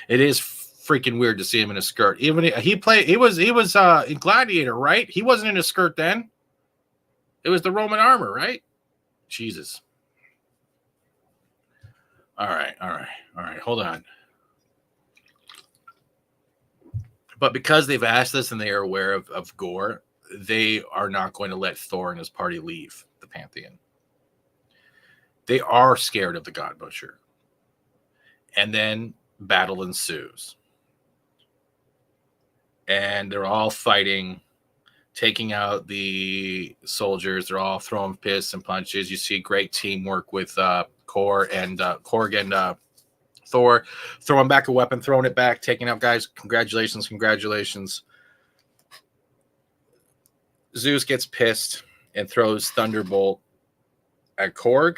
It is freaking weird to see him in a skirt. Even he was in Gladiator, right? He wasn't in a skirt then. It was the Roman armor, right? Jesus. All right. Hold on. But because they've asked this and they are aware of Gore, they are not going to let Thor and his party leave the Pantheon. They are scared of the God Butcher. And then battle ensues. And they're all fighting, taking out the soldiers. They're all throwing fists and punches. You see great teamwork with Korg and Thor, throwing back a weapon, throwing it back, taking out guys. Congratulations. Zeus gets pissed and throws Thunderbolt at Korg,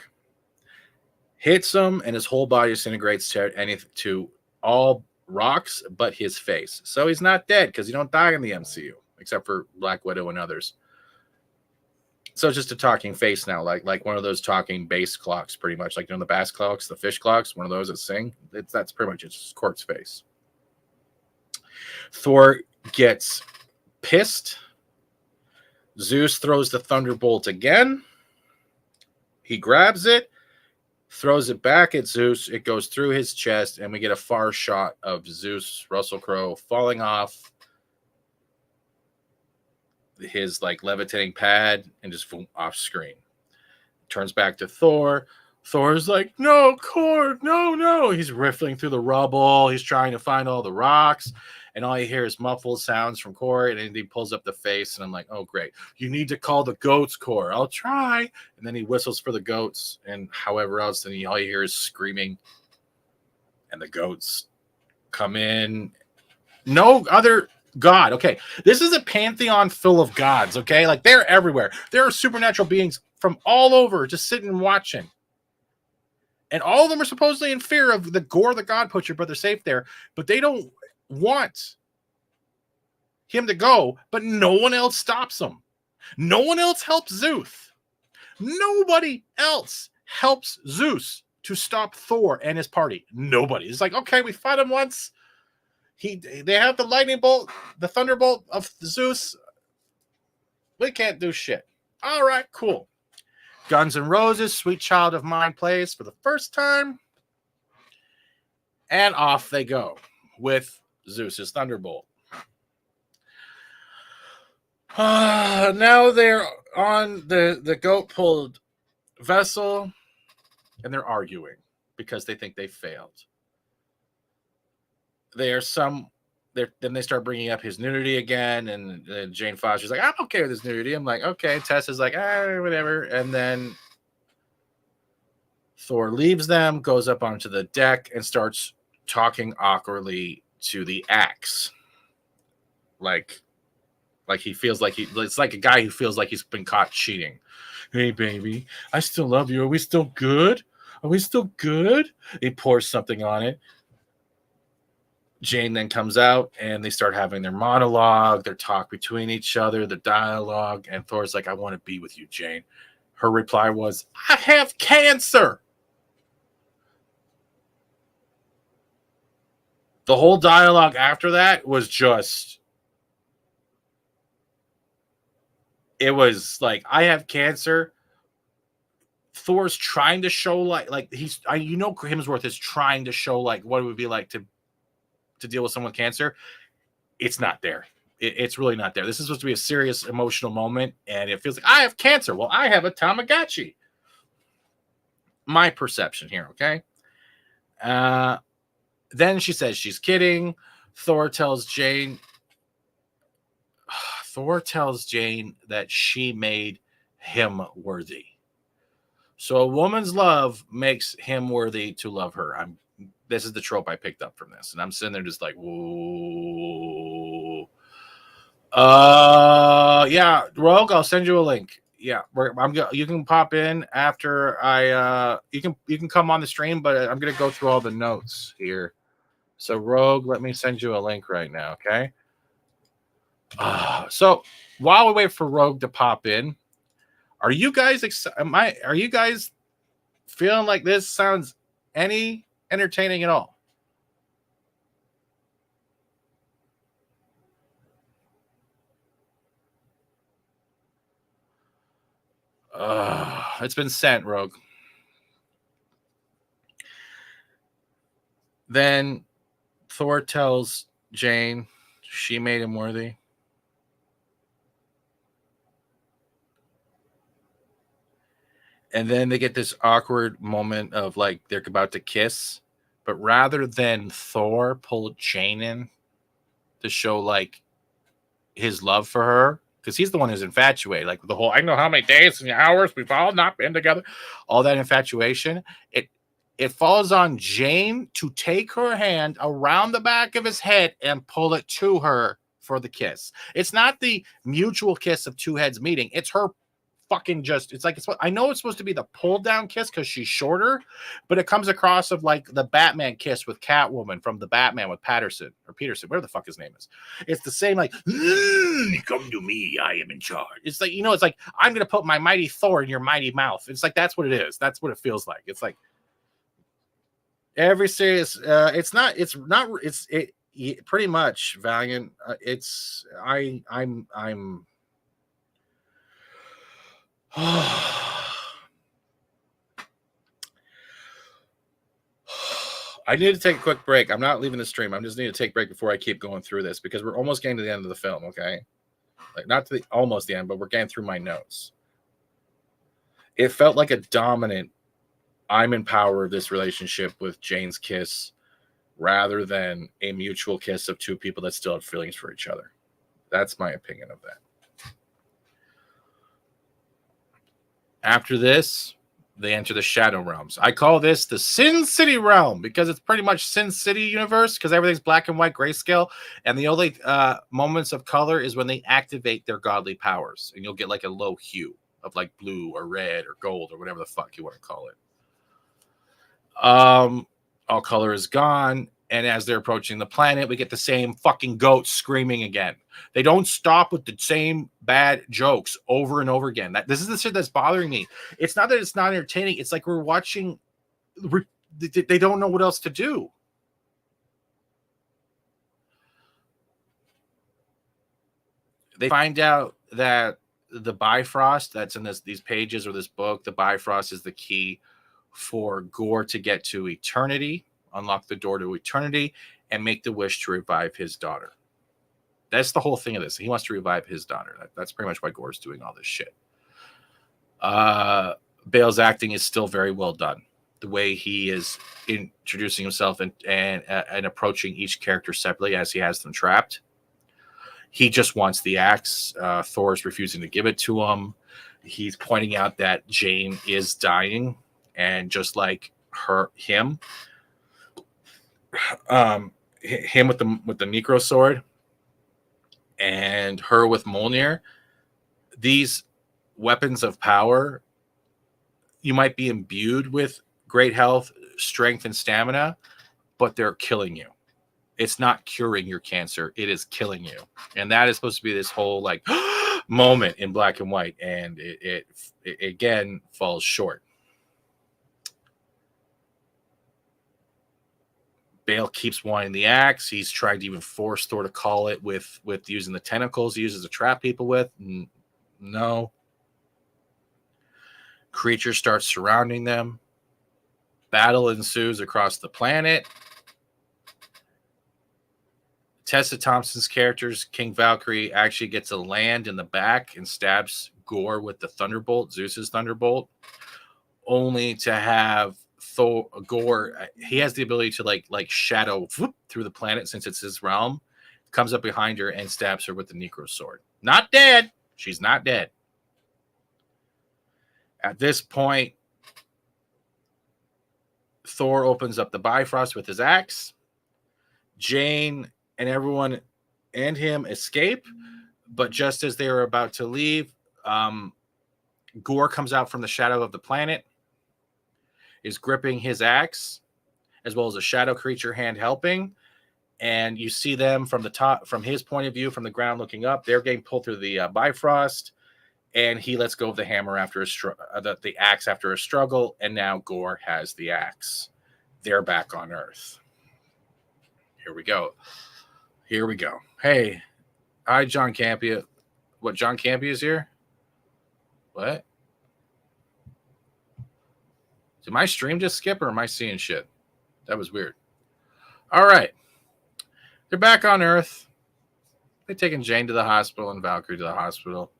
hits him, and his whole body disintegrates to all rocks but his face. So he's not dead, because you don't die in the MCU, except for Black Widow and others. So it's just a talking face now, like one of those talking bass clocks, pretty much, like, you know, the bass clocks, the fish clocks, one of those that sing. That's pretty much just Korg's face. Thor gets pissed. Zeus throws the Thunderbolt again. He grabs it, throws it back at Zeus. It goes through his chest, and we get a far shot of Zeus, Russell Crowe, falling off his like levitating pad and just off screen. Turns back to Thor. Thor's like, "No, Korg, no." He's riffling through the rubble. He's trying to find all the rocks, and all you hear is muffled sounds from Korg, and then he pulls up the face, and I'm like, "Oh, great. You need to call the goats, Korg. I'll try." And then he whistles for the goats, and however else, and all you hear is screaming, and the goats come in. No other God. Okay, this is a pantheon full of gods. Okay, like, they're everywhere. There are supernatural beings from all over just sitting and watching, and all of them are supposedly in fear of the Gore the God Butcher, but they're safe there. But they don't want him to go, but no one else stops him. No one else helps Zeus. Nobody else helps Zeus to stop Thor and his party. Nobody. It's like, okay, we fought him once. They have the lightning bolt, the thunderbolt of Zeus. We can't do shit. All right, cool. Guns N' Roses, Sweet Child of Mine plays for the first time. And off they go with Zeus's thunderbolt. Now they're on the goat-pulled vessel, and they're arguing because they think they failed. Then they start bringing up his nudity again, and Jane Foster's like, "I'm okay with his nudity." I'm like, "Okay." Tessa's like, whatever. And then Thor leaves them, goes up onto the deck, and starts talking awkwardly to the axe. Like he feels like it's like a guy who feels like he's been caught cheating. Hey, baby, I still love you. Are we still good? Are we still good? He pours something on it. Jane then comes out and they start having their monologue, their talk between each other, the dialogue. And Thor's like, I want to be with you, Jane. Her reply was, I have cancer. The whole dialogue after that was just, it was like, I have cancer. Thor's trying to show like Hemsworth is trying to show like what it would be like to deal with someone with cancer. It's not there. It's really not there. This is supposed to be a serious emotional moment, and it feels like I have cancer. Well, I have a Tamagotchi. My perception here, okay? Then she says she's kidding. Thor tells Jane that she made him worthy. So a woman's love makes him worthy to love her. This is the trope I picked up from this, and I'm sitting there just like, whoa. Yeah, Rogue, I'll send you a link. Yeah, you can pop in after you can come on the stream, but I'm gonna go through all the notes here. So Rogue, let me send you a link right now, okay? So while we wait for Rogue to pop in, are you guys feeling like this sounds any entertaining at all? It's been sent, Rogue. Then Thor tells Jane she made him worthy. And then they get this awkward moment of like they're about to kiss, but rather than Thor pull Jane in to show like his love for her, because he's the one who's infatuated, like the whole I know how many days and hours we've all not been together, all that infatuation, it falls on Jane to take her hand around the back of his head and pull it to her for the kiss. It's not the mutual kiss of two heads meeting. It's her fucking I know it's supposed to be the pull down kiss because she's shorter, but it comes across of like the Batman kiss with Catwoman from the Batman with Peterson, whatever the fuck his name is. It's the same like, come to me, I am in charge. It's like, it's like I'm gonna put my mighty Thor in your mighty mouth. It's like that's what it is. That's what it feels like. It's like every serious. It's pretty much Valiant. I'm. I need to take a quick break. I'm not leaving the stream. I just need to take a break before I keep going through this because we're almost getting to the end of the film, okay? Like not to the almost the end, but we're getting through my notes. It felt like a dominant, I'm in power of this relationship with Jane's kiss rather than a mutual kiss of two people that still have feelings for each other. That's my opinion of that. After this, they enter the Shadow Realms. I call this the Sin City realm because it's pretty much Sin City universe because everything's black and white grayscale. And the only moments of color is when they activate their godly powers. And you'll get like a low hue of like blue or red or gold or whatever the fuck you want to call it. All color is gone. And as they're approaching the planet, we get the same fucking goats screaming again. They don't stop with the same bad jokes over and over again. This is the shit that's bothering me. It's not that it's not entertaining. It's like we're watching. They don't know what else to do. They find out that the Bifrost that's in these pages or this book, the Bifrost is the key for Gore to get to eternity, unlock the door to eternity, and make the wish to revive his daughter. That's the whole thing of this. He wants to revive his daughter. That's pretty much why Gore's doing all this shit. Bale's acting is still very well done. The way he is introducing himself and approaching each character separately as he has them trapped. He just wants the axe. Thor's refusing to give it to him. He's pointing out that Jane is dying, and just like him, him with the Necro sword and her with Mjolnir. These weapons of power, you might be imbued with great health, strength, and stamina, but they're killing you. It's not curing your cancer. It is killing you. And that is supposed to be this whole like moment in black and white. And it again falls short. Bale keeps wanting the axe. He's trying to even force Thor to call it with using the tentacles he uses to trap people with. No. Creatures start surrounding them. Battle ensues across the planet. Tessa Thompson's character's King Valkyrie actually gets a land in the back and stabs Gore with the Thunderbolt, Zeus's Thunderbolt, only to have Gore. He has the ability to like shadow through the planet since it's his realm. Comes up behind her and stabs her with the Necro sword. Not dead. She's not dead. At this point, Thor opens up the Bifrost with his axe. Jane and everyone and him escape, but just as they are about to leave, Gore comes out from the shadow of the planet, is gripping his axe, as well as a shadow creature hand helping, and you see them from the top, from his point of view, from the ground looking up. They're getting pulled through the Bifrost, and he lets go of the hammer after the axe after a struggle, and now Gore has the axe. They're back on Earth. Here we go. Hey, hi, John Campia. What, John Campia is here? What? Did my stream just skip, or am I seeing shit? That was weird. All right. They're back on Earth. They're taking Jane to the hospital and Valkyrie to the hospital.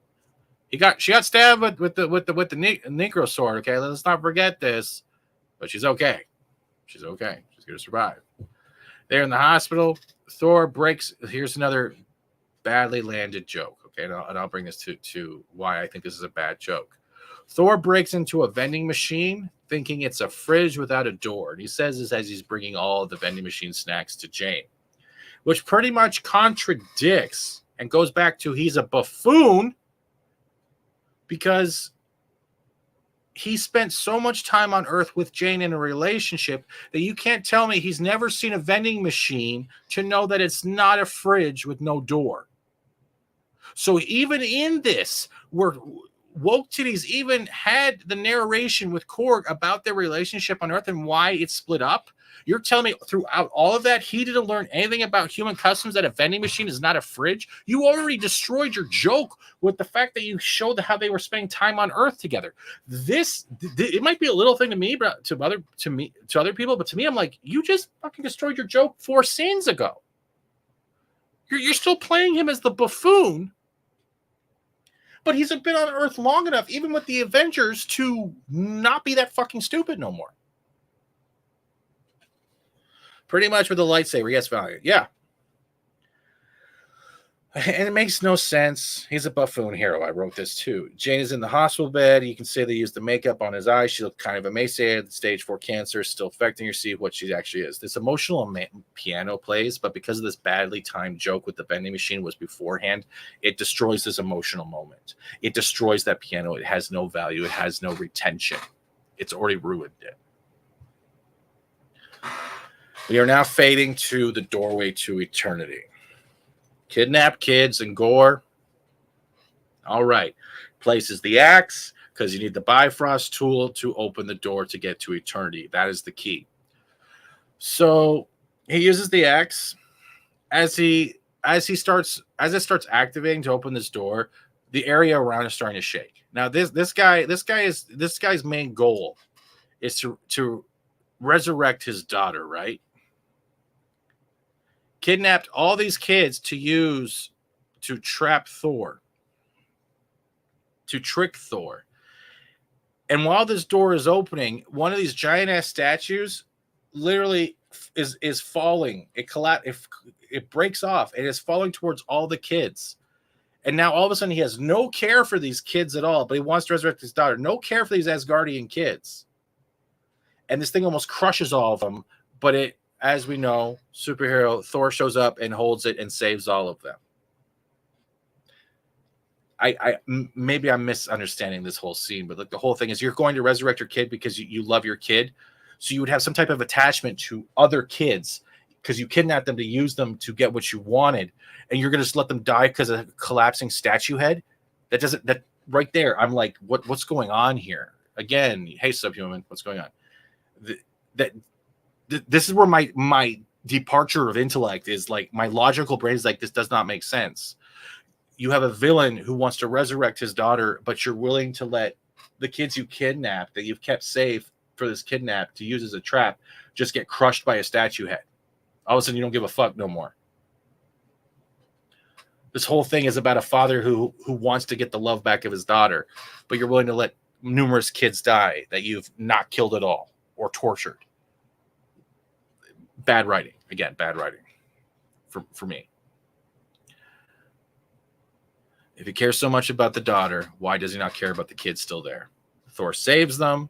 She got stabbed with the Necro sword. Okay, let's not forget this. But she's okay. She's okay. She's gonna survive. They're in the hospital. Thor breaks. Here's another badly landed joke. Okay, and I'll bring this to why I think this is a bad joke. Thor breaks into a vending machine thinking it's a fridge without a door. And he says this as he's bringing all of the vending machine snacks to Jane, which pretty much contradicts and goes back to he's a buffoon because he spent so much time on Earth with Jane in a relationship that you can't tell me he's never seen a vending machine to know that it's not a fridge with no door. So even in this, Woke Titties even had the narration with Korg about their relationship on Earth and why it split up. You're telling me throughout all of that, he didn't learn anything about human customs, that a vending machine is not a fridge? You already destroyed your joke with the fact that you showed how they were spending time on Earth together. It might be a little thing to me, but to other people, but to me, I'm like, you just fucking destroyed your joke 4 scenes ago. You're still playing him as the buffoon, but he's been on Earth long enough, even with the Avengers, to not be that fucking stupid no more. Pretty much with the lightsaber, yes, Valiant. Yeah. And it makes no sense. He's a buffoon hero. I wrote this too. Jane is in the hospital bed. You can see they used the makeup on his eyes. She looked kind of emaciated. Stage 4 cancer is still affecting her. See what she actually is. This emotional piano plays, but because of this badly timed joke with the vending machine was beforehand, it destroys this emotional moment. It destroys that piano. It has no value. It has no retention. It's already ruined it. We are now fading to the doorway to eternity. Kidnapped kids and Gore. All right. Places the axe because you need the Bifrost tool to open the door to get to eternity. That is the key. So he uses the axe as it starts activating to open this door. The area around is starting to shake. Now this guy's main goal is to resurrect his daughter, right? Kidnapped all these kids to use to trap Thor, to trick Thor. And while this door is opening, one of these giant ass statues literally is falling. It breaks off and is falling towards all the kids. And now all of a sudden he has no care for these kids at all, but he wants to resurrect his daughter. No care for these Asgardian kids. And this thing almost crushes all of them, but as we know, superhero Thor shows up and holds it and saves all of them. Maybe I'm misunderstanding this whole scene, but like the whole thing is you're going to resurrect your kid because you love your kid. So you would have some type of attachment to other kids because you kidnapped them to use them to get what you wanted. And you're going to just let them die because of a collapsing statue head. That right there. I'm like, what's going on here? Again, hey, subhuman, what's going on? This is where my departure of intellect is. Like, my logical brain is like, this does not make sense. You have a villain who wants to resurrect his daughter, but you're willing to let the kids you kidnapped, that you've kept safe for this kidnap to use as a trap, just get crushed by a statue head. All of a sudden, you don't give a fuck no more. This whole thing is about a father who wants to get the love back of his daughter, but you're willing to let numerous kids die that you've not killed at all or tortured. Bad writing. Again, bad writing for me. If he cares so much about the daughter, why does he not care about the kids still there? Thor saves them.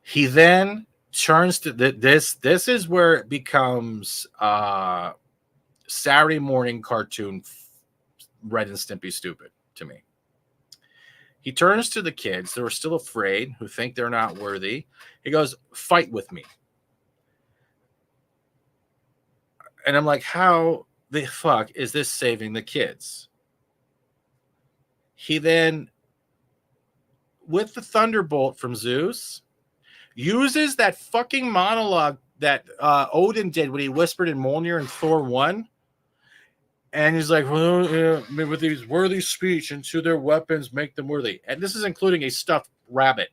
He then turns to this. This is where it becomes Saturday morning cartoon Ren and Stimpy stupid to me. He turns to the kids who are still afraid, who think they're not worthy. He goes, "Fight with me." And I'm like, how the fuck is this saving the kids? He then, with the thunderbolt from Zeus, uses that fucking monologue that Odin did when he whispered in Mjolnir in Thor 1. And he's like, well, with these worthy speech, and to their weapons make them worthy. And this is including a stuffed rabbit.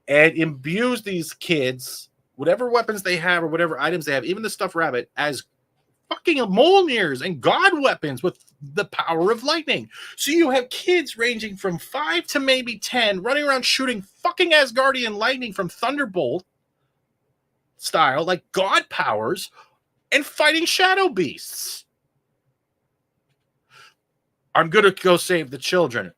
And imbues these kids, whatever weapons they have or whatever items they have, even the stuffed rabbit, as fucking Mjolnirs and god weapons with the power of lightning. So you have kids ranging from 5 to maybe 10 running around shooting fucking Asgardian lightning from Thunderbolt style, like god powers, and fighting shadow beasts. I'm going to go save the children,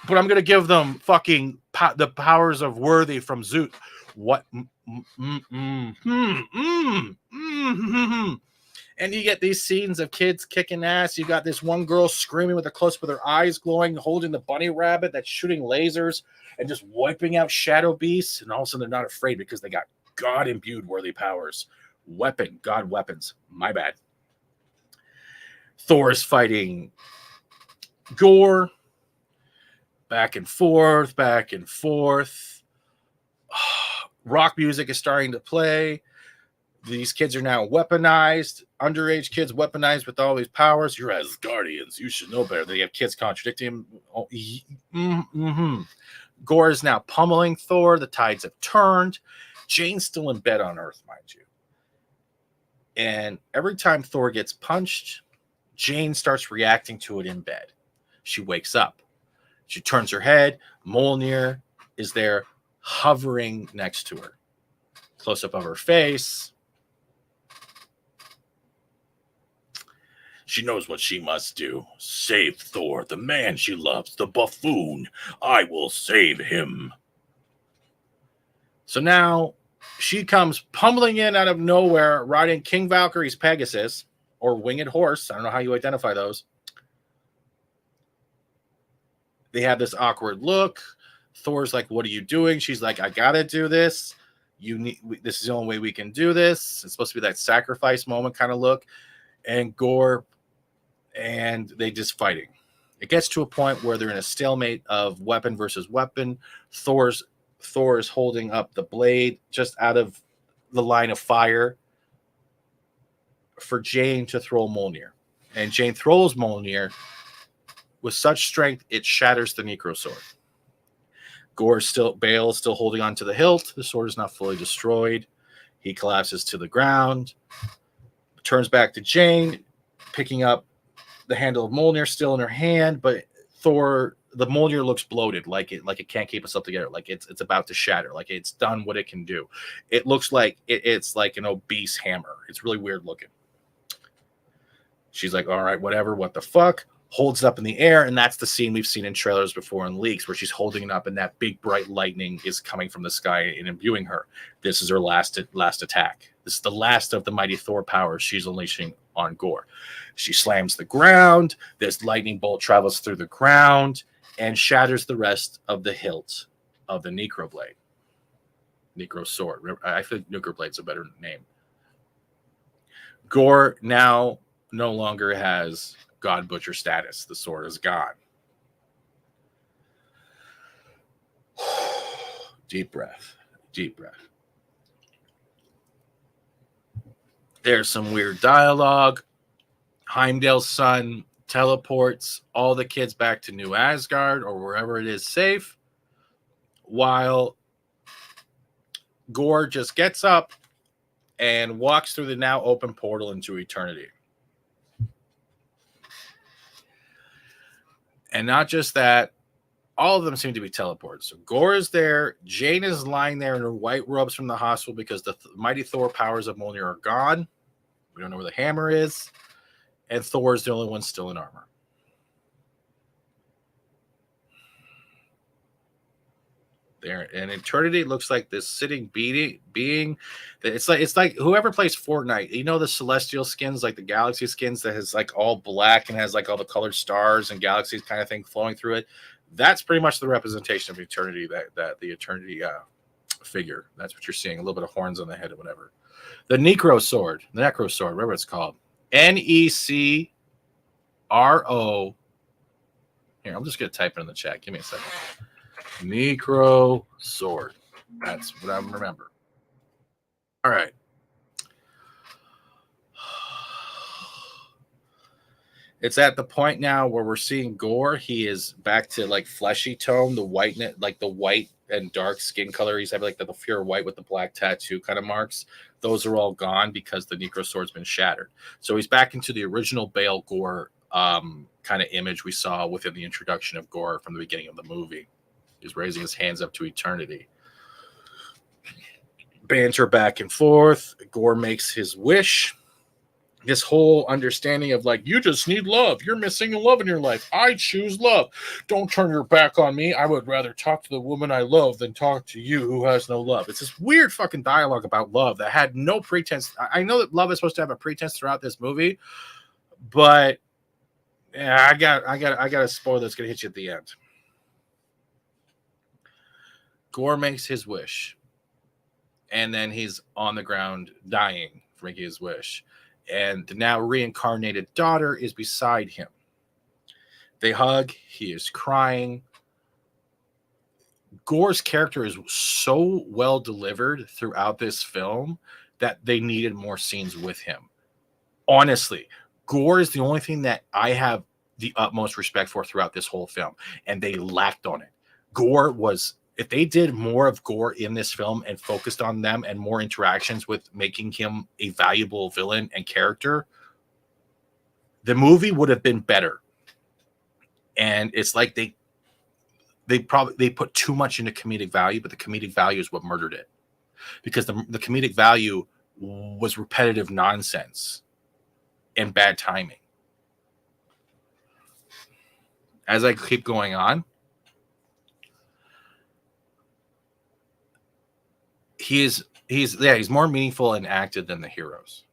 but I'm going to give them fucking the powers of worthy from Zeus. What? And you get these scenes of kids kicking ass. You got this one girl screaming with a close with her eyes glowing, holding the bunny rabbit that's shooting lasers and just wiping out shadow beasts. And all of a sudden they're not afraid because they got God-imbued worthy powers. God weapons. My bad. Thor is fighting Gore. Back and forth. Rock music is starting to play. These kids are now weaponized, underage kids weaponized with all these powers. You're Asgardians. You should know better. They have kids contradicting him. Gore is now pummeling Thor. The tides have turned. Jane's still in bed on Earth, mind you. And every time Thor gets punched, Jane starts reacting to it in bed. She wakes up. She turns her head. Mjolnir is there hovering next to her. Close up of her face. She knows what she must do. Save Thor, the man she loves, the buffoon. I will save him. So now she comes pummeling in out of nowhere, riding King Valkyrie's Pegasus, or winged horse. I don't know how you identify those. They have this awkward look. Thor's like, what are you doing? She's like, I gotta do this. This is the only way we can do this. It's supposed to be that sacrifice moment kind of look. And Gore, and they just fighting. It gets to a point where they're in a stalemate of weapon versus weapon. Thor is holding up the blade just out of the line of fire for Jane to throw Mjolnir. And Jane throws Mjolnir with such strength it shatters the Necro sword. Bale is still holding on to the hilt. The sword is not fully destroyed. He collapses to the ground. Turns back to Jane, picking up the handle of Mjolnir still in her hand, but Thor, the Mjolnir looks bloated, like it can't keep itself together, like it's about to shatter, like it's done what it can do. It looks like it's like an obese hammer. It's really weird looking. She's like, all right, whatever, what the fuck? holds it up in the air, and that's the scene we've seen in trailers before and leaks, where she's holding it up, and that big bright lightning is coming from the sky and imbuing her. This is her last attack. This is the last of the mighty Thor powers she's unleashing on Gore. She slams the ground. This lightning bolt travels through the ground and shatters the rest of the hilt of the Necro blade. Necro sword. I think Necro blade's a better name. Gore now no longer has God Butcher status. The sword is gone. Deep breath. Deep breath. There's some weird dialogue. Heimdall's son teleports all the kids back to New Asgard or wherever it is safe, while Gore just gets up and walks through the now open portal into eternity. And not just that, all of them seem to be teleported. So Gore is there. Jane is lying there in her white robes from the hospital because the mighty Thor powers of Mjolnir are gone. We don't know where the hammer is. And Thor is the only one still in armor. There, and eternity looks like this sitting being. It's like whoever plays Fortnite, you know, the celestial skins, like the galaxy skins that has like all black and has like all the colored stars and galaxies kind of thing flowing through it. That's pretty much the representation of eternity. That the eternity figure. That's what you're seeing. A little bit of horns on the head or whatever. The Necro sword, whatever it's called. Necro. Here, I'm just gonna type it in the chat. Give me a second. Necro sword. That's what I remember. All right. It's at the point now where we're seeing Gore. He is back to like fleshy tone, the whiteness, like the white and dark skin color. He's having like the pure white with the black tattoo kind of marks. Those are all gone because the Necro sword's been shattered. So he's back into the original Bale Gore kind of image we saw within the introduction of Gore from the beginning of the movie. He's raising his hands up to eternity. Banter back and forth. Gore makes his wish. This whole understanding of like, you just need love. You're missing love in your life. I choose love. Don't turn your back on me. I would rather talk to the woman I love than talk to you who has no love. It's this weird fucking dialogue about love that had no pretense. I know that love is supposed to have a pretense throughout this movie, but yeah, I got a spoiler that's gonna hit you at the end. Gore makes his wish, and then he's on the ground dying for making his wish. And the now reincarnated daughter is beside him. They hug. He is crying. Gore's character is so well delivered throughout this film that they needed more scenes with him. Honestly, Gore is the only thing that I have the utmost respect for throughout this whole film, and they lacked on it. Gore was... If they did more of Gore in this film and focused on them and more interactions with making him a valuable villain and character, the movie would have been better. And it's like they put too much into comedic value, but the comedic value is what murdered it. Because the comedic value was repetitive nonsense and bad timing. As I keep going on, he's more meaningful and acted than the heroes.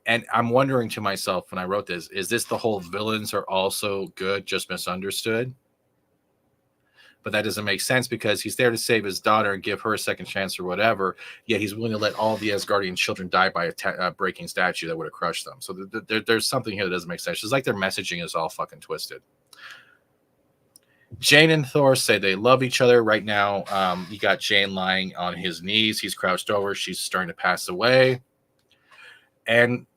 And I'm wondering to myself when I wrote this, is this the whole villains are also good, just misunderstood? But that doesn't make sense because he's there to save his daughter and give her a second chance or whatever. Yet he's willing to let all the Asgardian children die by a breaking statue that would have crushed them. So there's something here that doesn't make sense. It's like their messaging is all fucking twisted. Jane and Thor say they love each other right now. You got Jane lying on his knees. He's crouched over. She's starting to pass away. And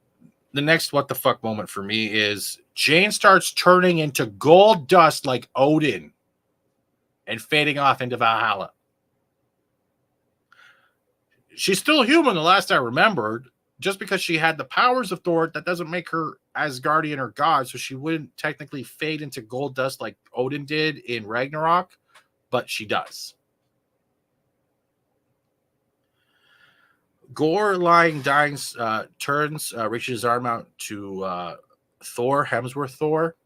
the next what the fuck moment for me is Jane starts turning into gold dust like Odin and fading off into Valhalla. She's still human, the last I remembered. Just because she had the powers of Thor, that doesn't make her Asgardian or god, so she wouldn't technically fade into gold dust like Odin did in Ragnarok, but she does. Gore, lying, dying, turns, reaches his arm out to Thor, Hemsworth Thor,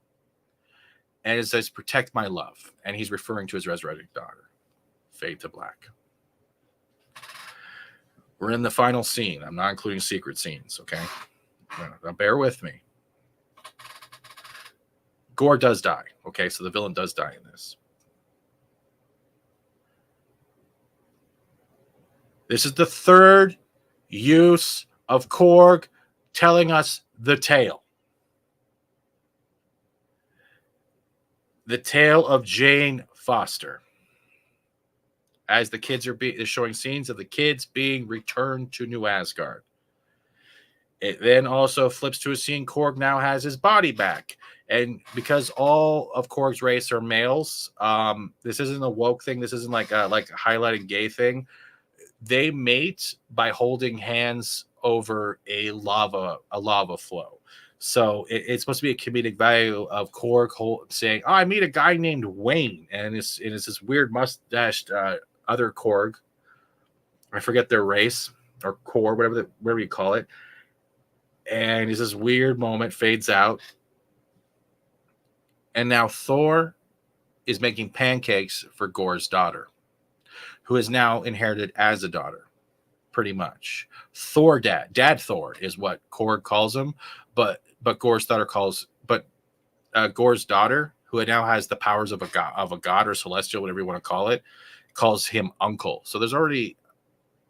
and it says, "Protect my love." And he's referring to his resurrected daughter. Fade to black. We're in the final scene. I'm not including secret scenes, okay? Now bear with me. Gore does die, okay? So the villain does die in this. This is the third use of Korg telling us the tale. The tale of Jane Foster. As the kids are showing scenes of the kids being returned to New Asgard. It then also flips to a scene Korg now has his body back. And because all of Korg's race are males, this isn't a woke thing. This isn't like a highlighting gay thing. They mate by holding hands over a lava flow. So it's supposed to be a comedic value of Korg saying, "Oh, I meet a guy named Wayne," and it's this weird mustached other Korg. I forget their race or core, whatever you call it. And it's this weird moment, fades out. And now Thor is making pancakes for Gore's daughter, who is now inherited as a daughter, pretty much. Thor Dad Thor is what Korg calls him, but Gore's daughter Gore's daughter, who now has the powers of a god or celestial, whatever you want to call it, calls him uncle. So there's already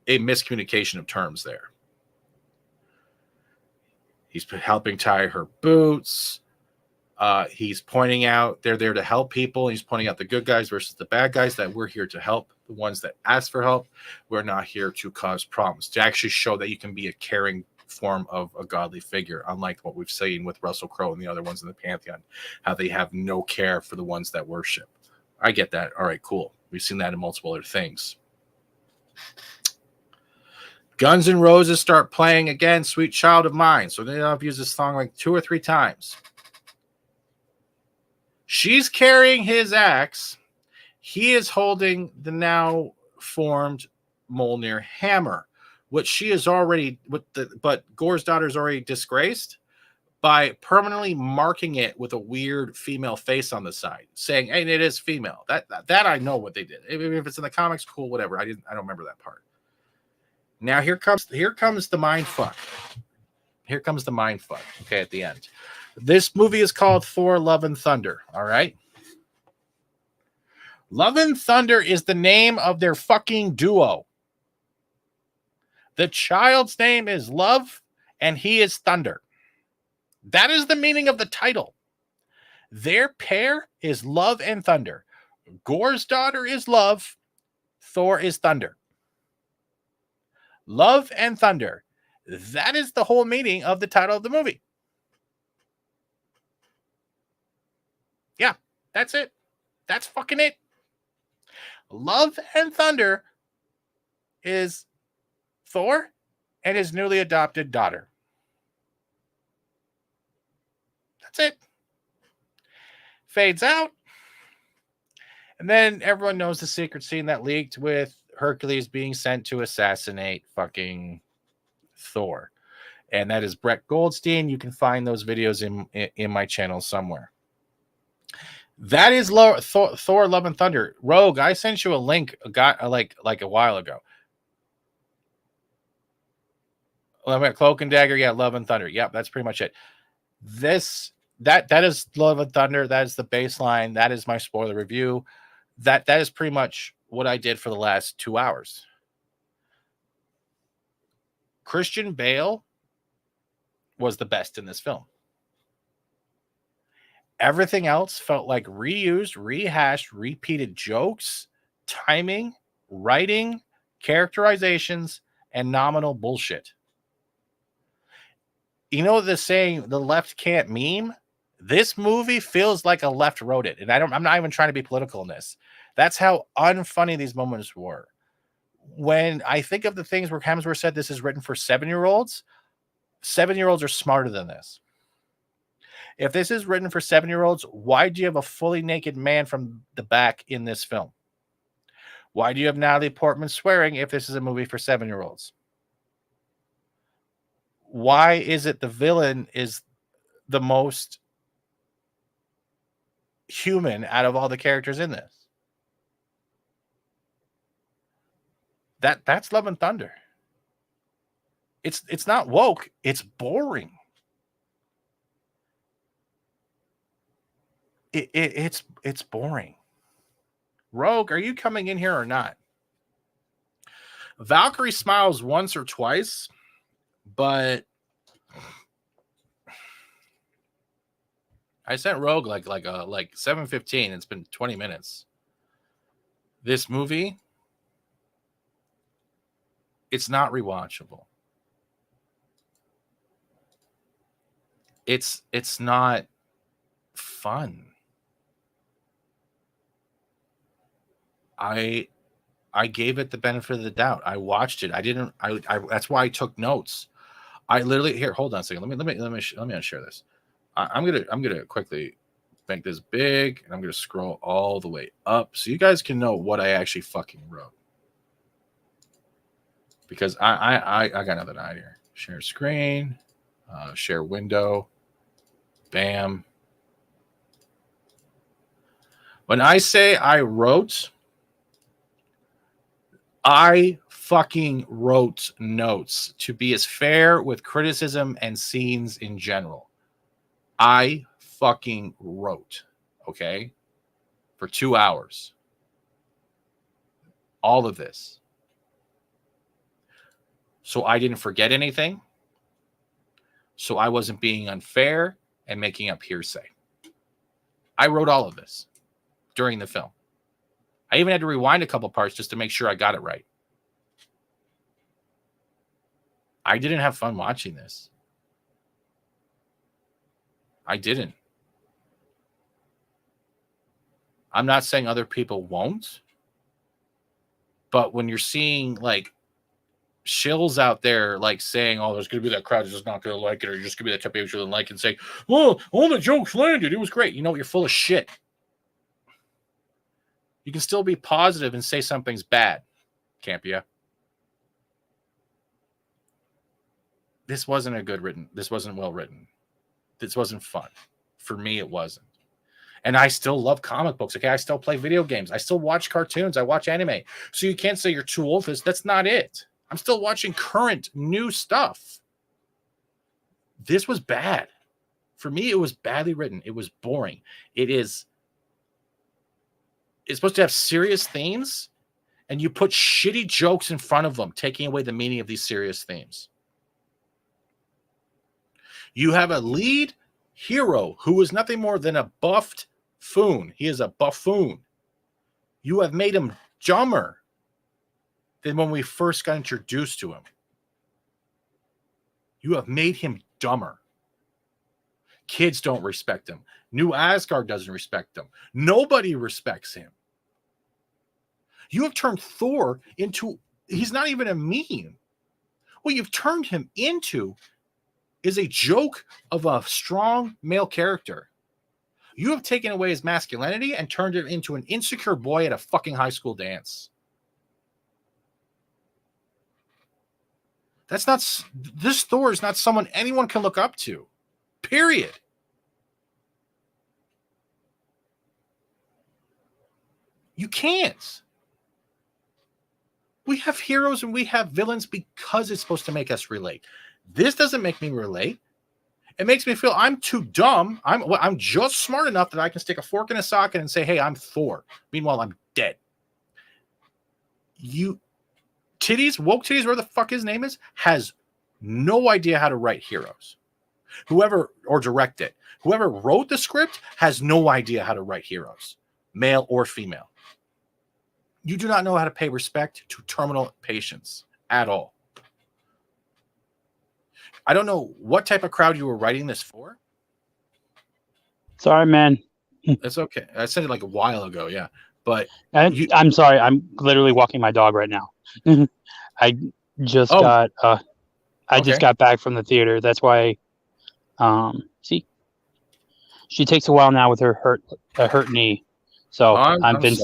a miscommunication of terms there. He's helping tie her boots. He's pointing out they're there to help people. He's pointing out the good guys versus the bad guys, that we're here to help the ones that ask for help. We're not here to cause problems, to actually show that you can be a caring form of a godly figure, unlike what we've seen with Russell Crowe and the other ones in the Pantheon, how they have no care for the ones that worship. I get that. All right, cool. We've seen that in multiple other things. Guns N' Roses start playing again, Sweet Child of Mine. So they've used this song like 2 or 3 times. She's carrying his axe. He is holding the now formed Mjolnir hammer, which she is already but Gore's daughter is already disgraced by permanently marking it with a weird female face on the side, saying, "Hey, it is female." That I know what they did. If it's in the comics, cool, whatever. I don't remember that part. Now here comes the mind fuck. Here comes the mind fuck. Okay, at the end. This movie is called Thor: Love and Thunder. All right. Love and Thunder is the name of their fucking duo. The child's name is Love, and he is Thunder. That is the meaning of the title. Their pair is Love and Thunder. Gore's daughter is Love. Thor is Thunder. Love and Thunder. That is the whole meaning of the title of the movie. Yeah, that's it. That's fucking it. Love and Thunder is Thor and his newly adopted daughter. That's it. Fades out. And then everyone knows the secret scene that leaked with Hercules being sent to assassinate fucking Thor. And that is Brett Goldstein. You can find those videos in my channel somewhere. That is Thor: Love and Thunder. Rogue, I sent you a link like a while ago. Cloak and Dagger, yeah, Love and Thunder. Yep, that's pretty much it. That is Love and Thunder. That is the baseline. That is my spoiler review. That is pretty much what I did for the last 2 hours. Christian Bale was the best in this film. Everything else felt like reused, rehashed, repeated jokes, timing, writing, characterizations, and nominal bullshit. You know the saying, the left can't meme? This movie feels like a left wrote it. And I'm not even trying to be political in this. That's how unfunny these moments were. When I think of the things where Hemsworth said this is written for 7-year-olds, 7-year-olds are smarter than this. If this is written for 7-year-olds, why do you have a fully naked man from the back in this film? Why do you have Natalie Portman swearing if this is a movie for 7-year-olds? Why is it the villain is the most human out of all the characters in this. That's Love and Thunder. It's not woke, it's boring. It's boring. Rogue, are you coming in here or not? Valkyrie smiles once or twice, but I sent Rogue like 7:15. It's been 20 minutes. This movie, it's not rewatchable. It's not fun. I gave it the benefit of the doubt. I watched it. I that's why I took notes. I literally here. Hold on a second. Let me unshare this. I'm gonna quickly make this big, and I'm gonna scroll all the way up so you guys can know what I actually fucking wrote. Because I got nothing out here. Share screen, share window, bam. When I say I wrote, I fucking wrote notes to be as fair with criticism and scenes in general. I fucking wrote, okay, for 2 hours. All of this. So I didn't forget anything. So I wasn't being unfair and making up hearsay. I wrote all of this during the film. I even had to rewind a couple parts just to make sure I got it right. I didn't have fun watching this. I didn't. I'm not saying other people won't. But when you're seeing like shills out there like saying, oh, there's going to be that crowd that's just not going to like it, or you're just going to be that type of people that like it and say, well, all the jokes landed. It was great. You know, you're full of shit. You can still be positive and say something's bad, can't you? This wasn't this wasn't well written. This wasn't fun. For me, it wasn't. And I still love comic books. Okay, I still play video games. I still watch cartoons. I watch anime. So you can't say you're too old for this. That's not it. I'm still watching current new stuff. This was bad. For me, it was badly written. It was boring. It's supposed to have serious themes, and you put shitty jokes in front of them, taking away the meaning of these serious themes. You have a lead hero who is nothing more than a buffed foon. He is a buffoon. You have made him dumber than when we first got introduced to him. You have made him dumber. Kids don't respect him. New Asgard doesn't respect him. Nobody respects him. You have turned Thor into, he's not even a meme. What you've turned him into is a joke of a strong male character. You have taken away his masculinity and turned him into an insecure boy at a fucking high school dance. This Thor is not someone anyone can look up to. Period. You can't. We have heroes and we have villains because it's supposed to make us relate. This doesn't make me relate. It makes me feel I'm too dumb. I'm just smart enough that I can stick a fork in a socket and say, hey, I'm Thor. Meanwhile, I'm dead. Woke Titties, where the fuck his name is, has no idea how to write heroes. Whoever wrote the script has no idea how to write heroes, male or female. You do not know how to pay respect to terminal patients at all. I don't know what type of crowd you were writing this for. Sorry, man. That's okay. I said it like a while ago, yeah. But I'm sorry. I'm literally walking my dog right now. I just got back from the theater. That's why. See, she takes a while now with her hurt knee. So I've been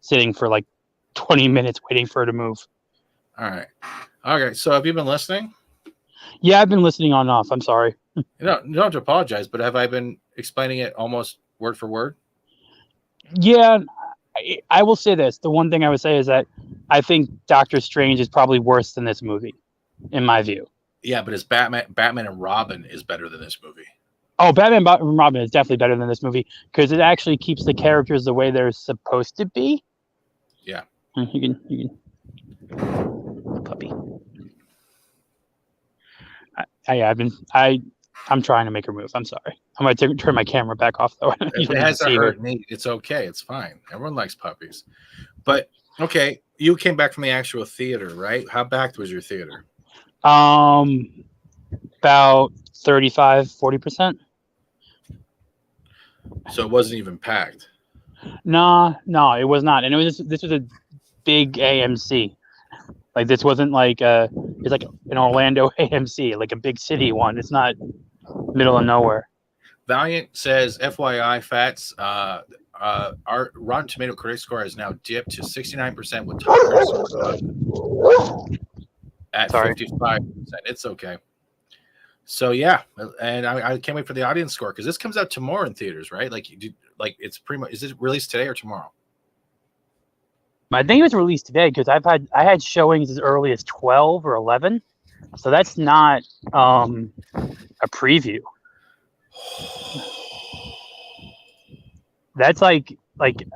sitting for like 20 minutes waiting for her to move. All right. Okay. So have you been listening? Yeah, I've been listening on and off. I'm sorry. You don't have to apologize, but have I been explaining it almost word for word? Yeah, I will say this. The one thing I would say is that I think Doctor Strange is probably worse than this movie, in my view. Yeah, but it's Batman and Robin is better than this movie. Oh, Batman and Robin is definitely better than this movie because it actually keeps the characters the way they're supposed to be. Yeah. You can. Puppy. I'm trying to make her move. I'm sorry. I'm going to turn my camera back off though. If it has a hurt knee, it's okay. It's fine. Everyone likes puppies. But okay, you came back from the actual theater, right? How packed was your theater? About 35-40%. So it wasn't even packed. No, it was not. And this was a big AMC. Like this wasn't like it's like an Orlando AMC, like a big city one. It's not middle of nowhere. Valiant says, FYI, Fats, our Rotten Tomato critic score has now dipped to 69% with top at 55%. It's okay. So yeah, and I can't wait for the audience score because this comes out tomorrow in theaters, right? Like it's pretty much. Is it released today or tomorrow? I think it was released today because I had showings as early as 12 or 11, so that's not a preview. That's like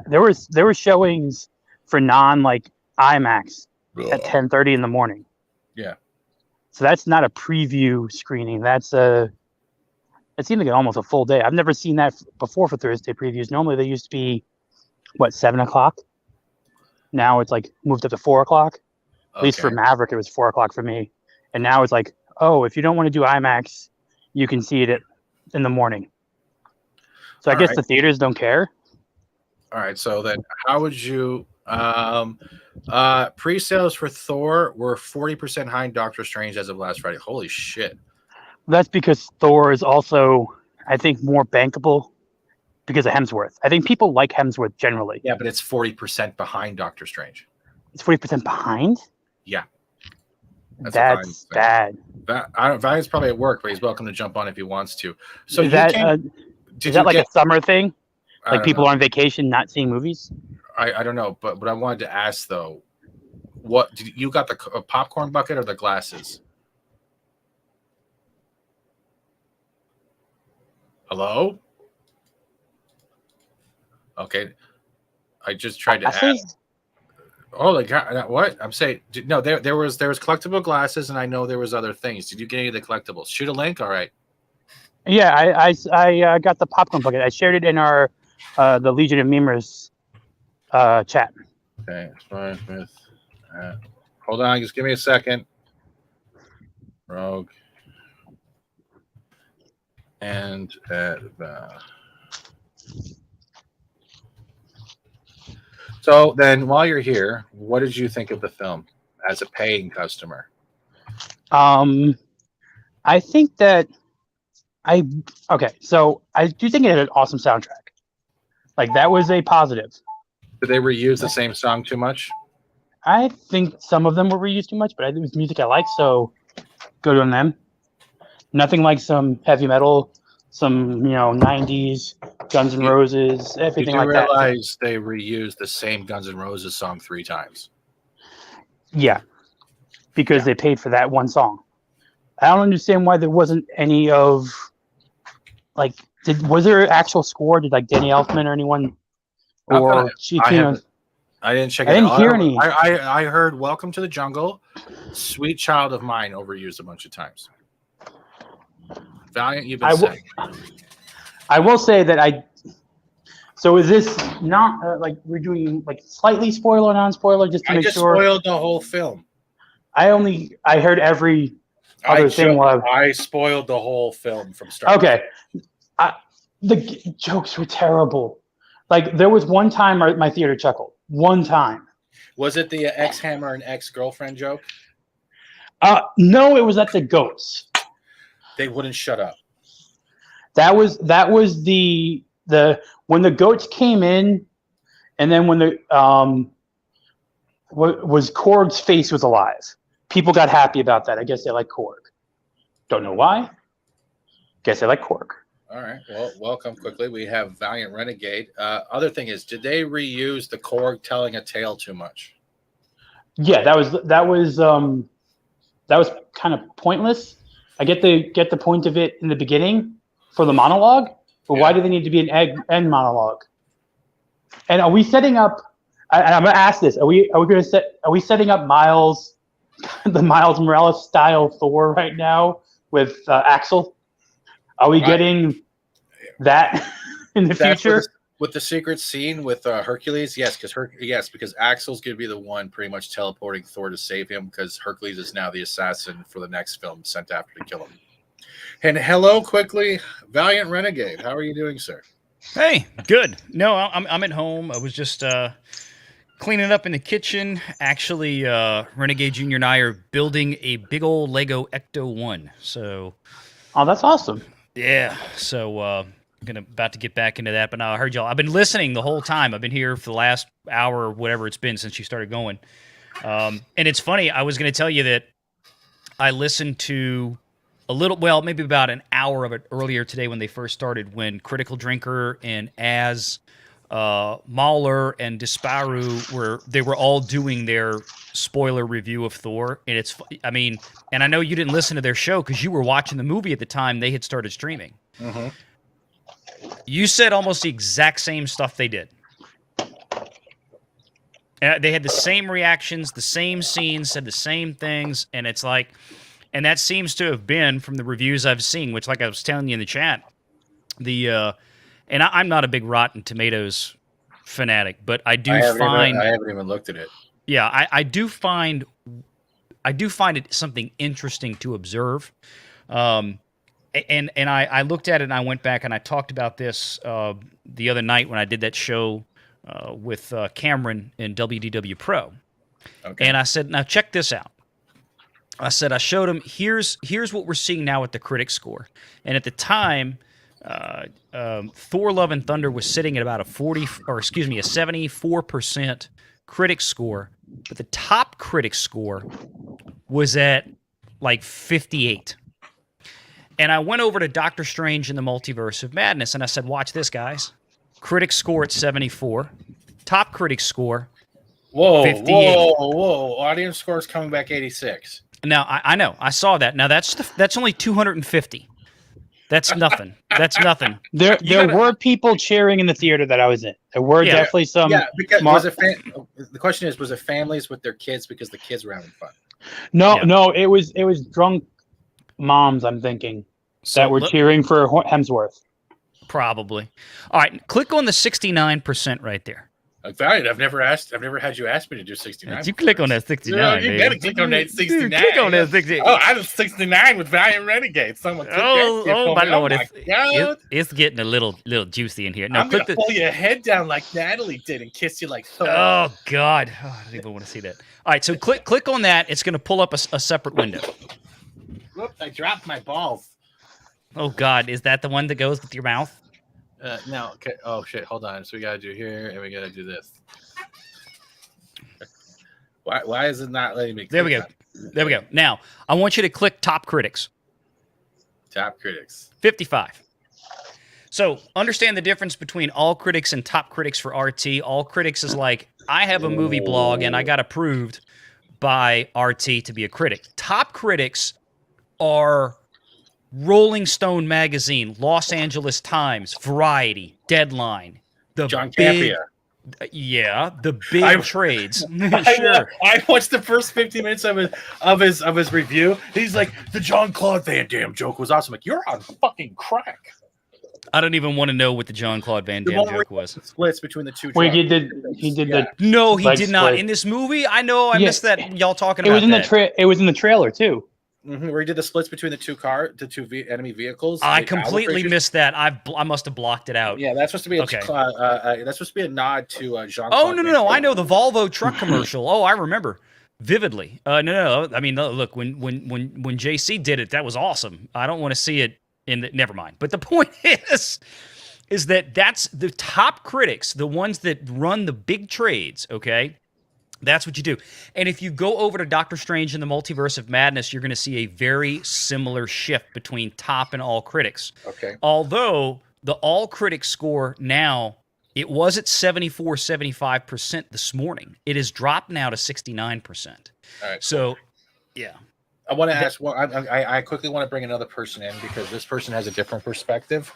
there were showings for non like IMAX at 10:30 in the morning. Yeah. So that's not a preview screening. It seemed like almost a full day. I've never seen that before for Thursday previews. Normally they used to be 7:00. Now it's like moved up to 4:00. At least for Maverick, it was 4:00 for me. And now it's like, oh, if you don't want to do IMAX, you can see it in the morning. So I guess the theaters don't care. All right. So then how would you pre-sales for Thor were 40% high in Doctor Strange as of last Friday. Holy shit. That's because Thor is also, I think, more bankable because of Hemsworth. I think people like Hemsworth generally. Yeah, but it's 40% behind Doctor Strange. It's 40% behind? Yeah. That's bad. Valiant's probably at work, but he's welcome to jump on if he wants to. So is that like a summer thing? Like people on vacation not seeing movies? I don't know, but I wanted to ask though, what did you got the popcorn bucket or the glasses? Hello? Okay. I just tried to ask. Oh my God, what? I'm saying no, there was collectible glasses and I know there was other things. Did you get any of the collectibles? Shoot a link, all right. Yeah, I got the popcorn bucket. I shared it in our the Legion of Memers chat. Okay, hold on, just give me a second. Rogue and so then while you're here, what did you think of the film as a paying customer? I think that so I do think it had an awesome soundtrack. Like that was a positive. Did they reuse the same song too much? I think some of them were reused too much, but it was music I like, so good on them. Nothing like some heavy metal, some 90s Guns N' Roses, everything like that. Did you realize they reused the same Guns N' Roses song 3 times? Yeah, because they paid for that one song. I don't understand why there wasn't any of was there an actual score? Did like Danny Elfman or anyone or I didn't check it out. I didn't hear any. I heard Welcome to the Jungle, Sweet Child of Mine overused a bunch of times. Valiant, you've been saying. I will say that so is this not like we're doing like slightly spoiler, non-spoiler, just to make sure? I spoiled the whole film. I heard every other thing. I spoiled the whole film from start. Okay. The jokes were terrible. Like there was one time my theater chuckled. One time. Was it the ex-hammer and ex-girlfriend joke? No, it was at the goats. They wouldn't shut up. That was the when the goats came in, and then when the was Korg's face was alive. People got happy about that. I guess they like Korg. Don't know why. Guess I like Korg. All right. Well, welcome quickly. We have Valiant Renegade. Other thing is, did they reuse the Korg telling a tale too much? Yeah, that was kind of pointless. I get the point of it in the beginning for the monologue, but why do they need to be an end monologue? And are we setting up? And I'm gonna ask this: Are we setting up Miles, the Miles Morales style Thor right now with Axel? Are we getting that in the future? With the secret scene with Hercules, yes, because Axel's going to be the one pretty much teleporting Thor to save him, because Hercules is now the assassin for the next film sent after to kill him. And hello, quickly, Valiant Renegade. How are you doing, sir? Hey, good. No, I'm at home. I was just cleaning up in the kitchen. Actually, Renegade Junior and I are building a big old Lego Ecto 1. So, oh, that's awesome. Yeah. So, about to get back into that. But now I heard y'all. I've been listening the whole time. I've been here for the last hour or whatever it's been since you started going. And it's funny. I was going to tell you that I listened to maybe about an hour of it earlier today when they first started, when Critical Drinker and Mahler and Disparu they were all doing their spoiler review of Thor. And and I know you didn't listen to their show because you were watching the movie at the time they had started streaming. Mm-hmm. You said almost the exact same stuff they did. They had the same reactions, the same scenes, said the same things, and it's like, and that seems to have been from the reviews I've seen, which, like I was telling you in the chat, and I'm not a big Rotten Tomatoes fanatic, but I haven't even looked at it. Yeah, I do find it something interesting to observe. And I looked at it and I went back and I talked about this the other night when I did that show with Cameron in WDW Pro. Okay. And I said, now check this out. I said, I showed him, here's what we're seeing now with the critic score. And at the time, Thor Love and Thunder was sitting at about a 74% critic score, but the top critic score was at like 58. And I went over to Doctor Strange in the Multiverse of Madness, and I said, watch this, guys. Critic score at 74. Top critic score, 58. Whoa. Audience score is coming back 86. Now, I know. I saw that. Now, that's only 250. That's nothing. That's nothing. There were people cheering in the theater that I was in. There were definitely some. Yeah, because the question is, was it families with their kids because the kids were having fun? No, it was drunk moms, I'm thinking, that were cheering for Hemsworth. Probably. All right, click on the 69% right there. Valiant, I've never had you ask me to do 69. You click on that 69. You gotta click on that 69. Click on that 69. Oh, I was 69 with Valiant Renegade. Someone click oh my lord, God. It's getting a little juicy in here. No, I'm gonna pull your head down like Natalie did and kiss you like Thor. Oh God, I don't even want to see that. All right, so click on that. It's gonna pull up a separate window. Whoops, I dropped my balls. Oh God, is that the one that goes with your mouth? No. Okay. Oh shit. Hold on. So we gotta do here, and we gotta do this. Why is it not letting me? There we go. There we go. Now I want you to click Top Critics. Top Critics. 55. So understand the difference between All Critics and Top Critics for RT. All Critics is like, I have a movie blog and I got approved by RT to be a critic. Top Critics are Rolling Stone magazine, Los Angeles Times, Variety, Deadline, the John big, Campia. Yeah, the big trades. Sure. I watched the first 50 minutes of his review. He's like, the Jean-Claude Van Damme joke was awesome. Like, you're on fucking crack. I don't even want to know what the Jean-Claude Van Damme joke was. Splits between the two. Wait, he did the. No, he did not. In this movie, I know I missed that. Y'all talking about it was in the trailer too. Mm-hmm, where he did the splits between the two enemy vehicles. I completely missed that. I must have blocked it out. Yeah, that's supposed to be that's supposed to be a nod to Jean. Oh no! I know the Volvo truck commercial. Oh, I remember vividly. No. I mean, look, when JC did it, that was awesome. I don't want to see it never mind. But the point is that that's the top critics, the ones that run the big trades. Okay, That's what you do. And if you go over to Doctor Strange in the Multiverse of Madness, you're going to see a very similar shift between top and all critics. Okay. Although the all critics score now, it was at 74, 75% this morning. It has dropped now to 69%. All right. So, yeah. I want to ask. Well, I quickly want to bring another person in because this person has a different perspective,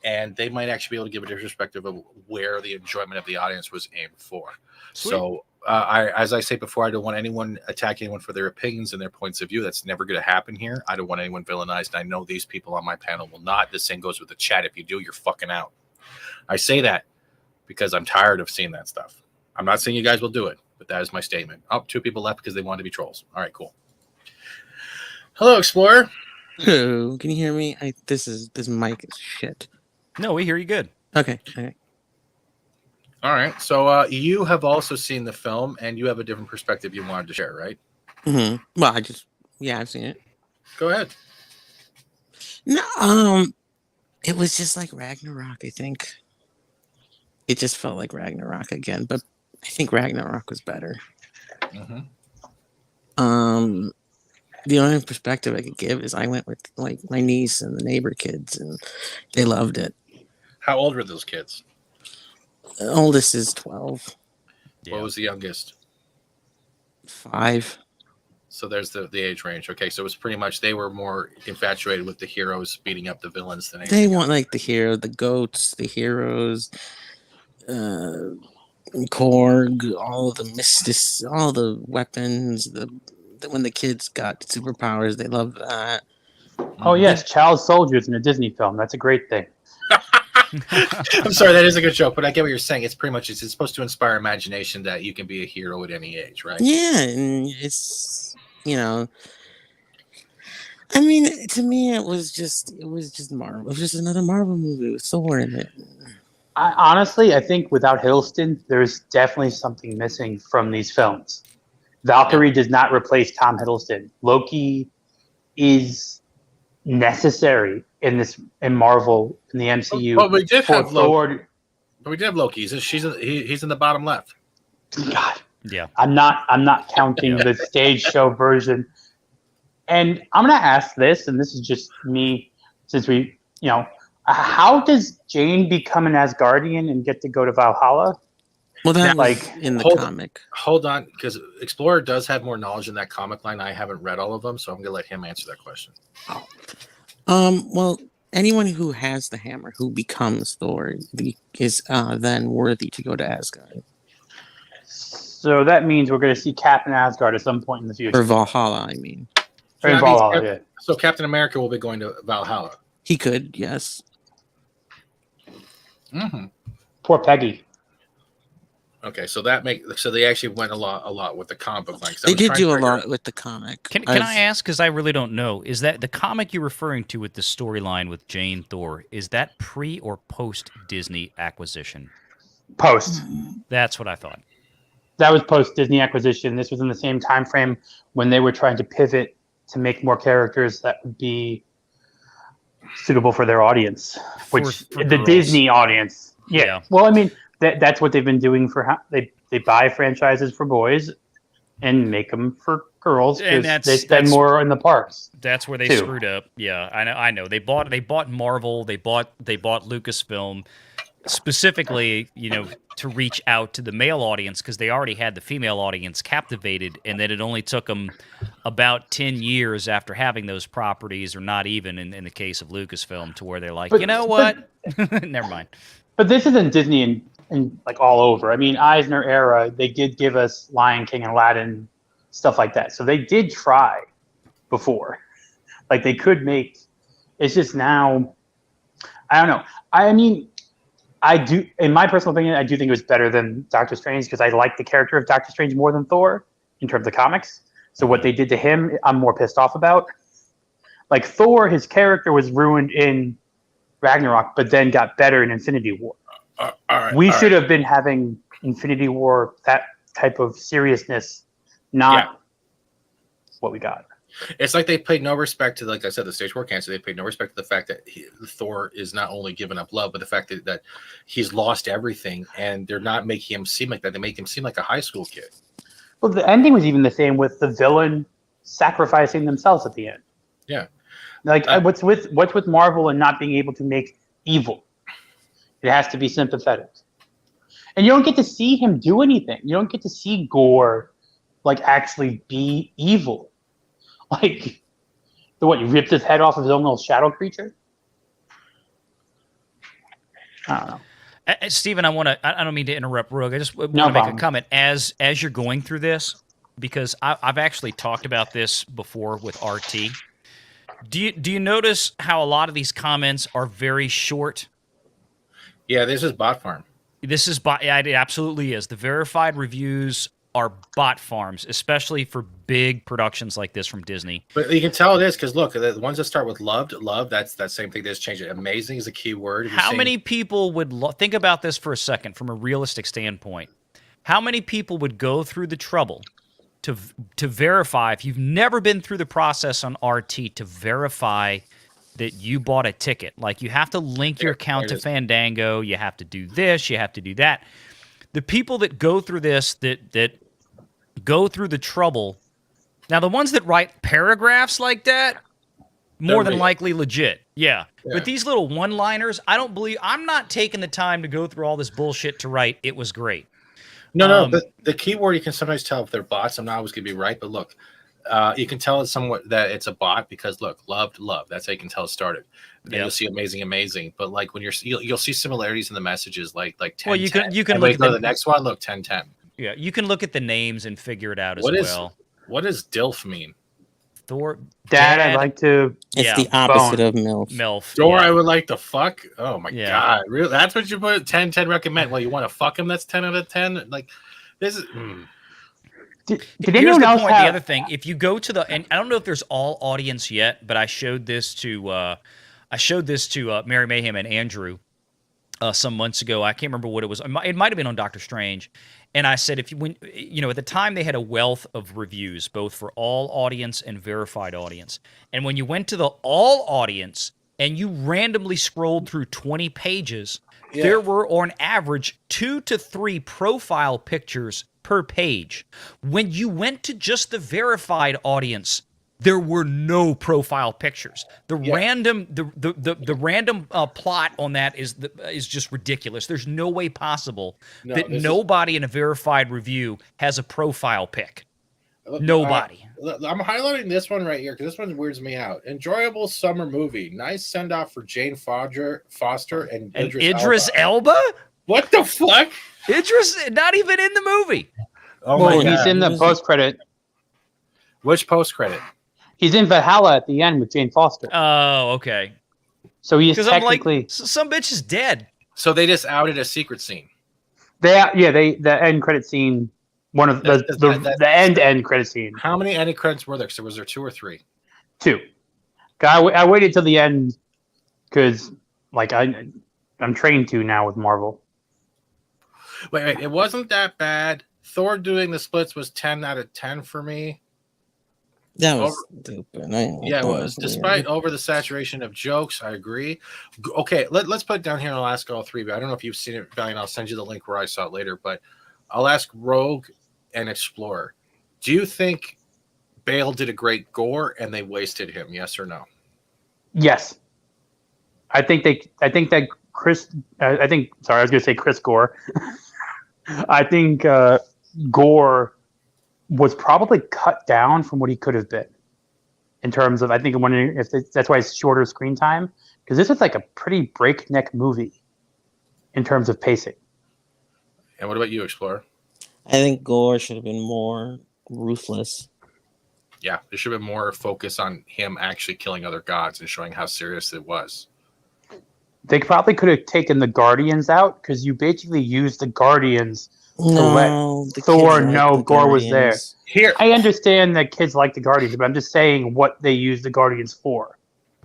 and they might actually be able to give a different perspective of where the enjoyment of the audience was aimed for. Sweet. So, as I say before, I don't want anyone attack anyone for their opinions and their points of view. That's never going to happen here. I don't want anyone villainized. And I know these people on my panel will not. The same goes with the chat. If you do, you're fucking out. I say that because I'm tired of seeing that stuff. I'm not saying you guys will do it, but that is my statement. Oh, 2 people left because they wanted to be trolls. All right, cool. Hello, Explorer. Hello, can you hear me? This mic is shit. No, we hear you good. Okay. All right. So you have also seen the film, and you have a different perspective you wanted to share, right? Mm-hmm. Well, I've seen it. Go ahead. No, it was just like Ragnarok. I think it just felt like Ragnarok again, but I think Ragnarok was better. Mm-hmm. The only perspective I could give is I went with like my niece and the neighbor kids, and they loved it. How old were those kids? The oldest is 12. Yeah. What was the youngest? 5. So there's the age range. Okay, so it was pretty much they were more infatuated with the heroes beating up the villains than anything. They want like the hero, the goats, the heroes, Korg, all the mystics, all the weapons. When the kids got superpowers, they loved that. Oh yes, child soldiers in a Disney film. That's a great thing. I'm sorry, that is a good joke, but I get what you're saying. It's pretty much it's supposed to inspire imagination that you can be a hero at any age, right? Yeah, and it's I mean, to me, it was just Marvel. It was just another Marvel movie with Thor in it. I think without Hiddleston, there's definitely something missing from these films. Valkyrie does not replace Tom Hiddleston. Loki is necessary in Marvel in the MCU. But we did have Loki. Thor. But we did have Loki. He's in the bottom left. God, Yeah. I'm not counting the stage show version. And I'm gonna ask this, and this is just me, since we, how does Jane become an Asgardian and get to go to Valhalla? Well, that Now, was in the comic. Hold on, because Explorer does have more knowledge in that comic line. I haven't read all of them, so I'm going to let him answer that question. Well, anyone who has the hammer, who becomes Thor, is then worthy to go to Asgard. So that means we're going to see Captain Asgard at some point in the future. Or Valhalla, I mean. Or in Valhalla, yeah. So Captain America will be going to Valhalla. He could, yes. Mm-hmm. Poor Peggy. Okay, so they actually went a lot with the comic book line. They did do a lot with the comic. Can I ask, because I really don't know, is that the comic you're referring to with the storyline with Jane Thor, is that pre or post Disney acquisition? Post. That's what I thought. That was post Disney acquisition. This was in the same time frame when they were trying to pivot to make more characters that would be suitable for their audience, which for the girls. Disney audience. Yeah. Yeah. Well, I mean, that's what they've been doing they buy franchises for boys and make them for girls because they spend more in the parks. That's where they too. screwed up. Yeah, I know. They bought Marvel. They bought Lucasfilm specifically, to reach out to the male audience because they already had the female audience captivated, and then it only took them about 10 years after having those properties, or not even in the case of Lucasfilm, to where they're like, you know what? Never mind. But this isn't Disney and like all over. I mean, Eisner era, they did give us Lion King and Aladdin, stuff like that. So they did try before. Like they could make, it's just now, I don't know. I mean, I do, in my personal opinion, I do think it was better than Doctor Strange because I like the character of Doctor Strange more than Thor in terms of comics. So what they did to him, I'm more pissed off about. Like Thor, his character was ruined in Ragnarok, but then got better in Infinity War. We should have been having Infinity War, that type of seriousness, not what we got. It's like they paid no respect to, like I said, the stage 4 cancer. They paid no respect to the fact that Thor is not only giving up love, but the fact that he's lost everything, and they're not making him seem like that. They make him seem like a high school kid. Well, the ending was even the same with the villain sacrificing themselves at the end. Yeah. Like what's with Marvel and not being able to make evil? It has to be sympathetic. And you don't get to see him do anything. You don't get to see Gore like actually be evil. Like you ripped his head off of his own little shadow creature? I don't know. Steven, I don't mean to interrupt Rogue. I just want No to make a problem. comment as you're going through this, because I've actually talked about this before with RT. Do you notice how a lot of these comments are very short? Yeah, this is bot farm. This is yeah, it absolutely is. The verified reviews are bot farms, especially for big productions like this from Disney. But you can tell it is because look, the ones that start with love, that's that same thing. They just changed it. Amazing is a key word. How many people would think about this for a second from a realistic standpoint? How many people would go through the trouble to verify, if you've never been through the process on RT, to verify that you bought a ticket? Like, you have to link your account to Fandango, you have to do this, you have to do that. The people that go through this, that go through the trouble, now the ones that write paragraphs like that, more than likely legit. Yeah. But these little one-liners, I'm not taking the time to go through all this bullshit to write, "It was great." No, the key word, you can sometimes tell if they're bots. I'm not always going to be right, but look, you can tell it's somewhat that it's a bot because look, loved. That's how you can tell it started. Then you'll see amazing. But like when you'll see similarities in the messages, like 10. Well, you can and look at the next one. Look, 10. Yeah, you can look at the names and figure it out as well. What does DILF mean? Thor. Dad, I'd like to. It's the opposite of MILF. MILF. Thor, I would like to fuck. Oh my Yeah. god, really? That's what you put 10 recommend. Well, you want to fuck him? That's 10 out of 10. Like this is. Did Here's anyone the else point. have? The other thing, if you go to and I don't know if there's all audience yet, but I showed this to Mary Mayhem and Andrew some months ago. I can't remember what it was. It might have been on Doctor Strange. And I said, at the time they had a wealth of reviews, both for all audience and verified audience. And when you went to the all audience and you randomly scrolled through 20 pages, there were on average 2 to 3 profile pictures per page. When you went to just the verified audience, there were no profile pictures. The random plot on that is just ridiculous. There's no way possible that nobody in a verified review has a profile pic. Nobody. I'm highlighting this one right here because this one weirds me out. Enjoyable summer movie. Nice send off for Jane Foster and Idris Elba. What the fuck? Idris not even in the movie. Oh Well, my god. he's in the post credit. Which post credit? He's in Valhalla at the end with Jane Foster. Oh, okay. So he's Because technically. I'm like, some bitch is dead. So they just outed a secret scene. The end credit scene. One of the end credit scene. How many end credits were there? So was there 2 or 3? 2. I waited till the end because, like, I'm trained to now with Marvel. Wait, it wasn't that bad. Thor doing the splits was 10 out of 10 for me. That was stupid. It was. Despite over the saturation of jokes, I agree. Okay, let's put it down here and I'll ask all three. But I don't know if you've seen it, Valiant. I'll send you the link where I saw it later. But I'll ask Rogue and Explorer. Do you think Bale did a great Gore and they wasted him? Yes or no? Yes. I think Chris Gore. I think Gore was probably cut down from what he could have been in terms of, I'm wondering if that's why it's shorter screen time, because this is like a pretty breakneck movie in terms of pacing. And what about you, Explorer? I think Gore should have been more ruthless. Yeah, there should have been more focus on him actually killing other gods and showing how serious it was. They probably could have taken the Guardians out because you basically used the Guardians to let Thor know Gore was there. Here, I understand that kids like the Guardians, but I'm just saying what they use the Guardians for.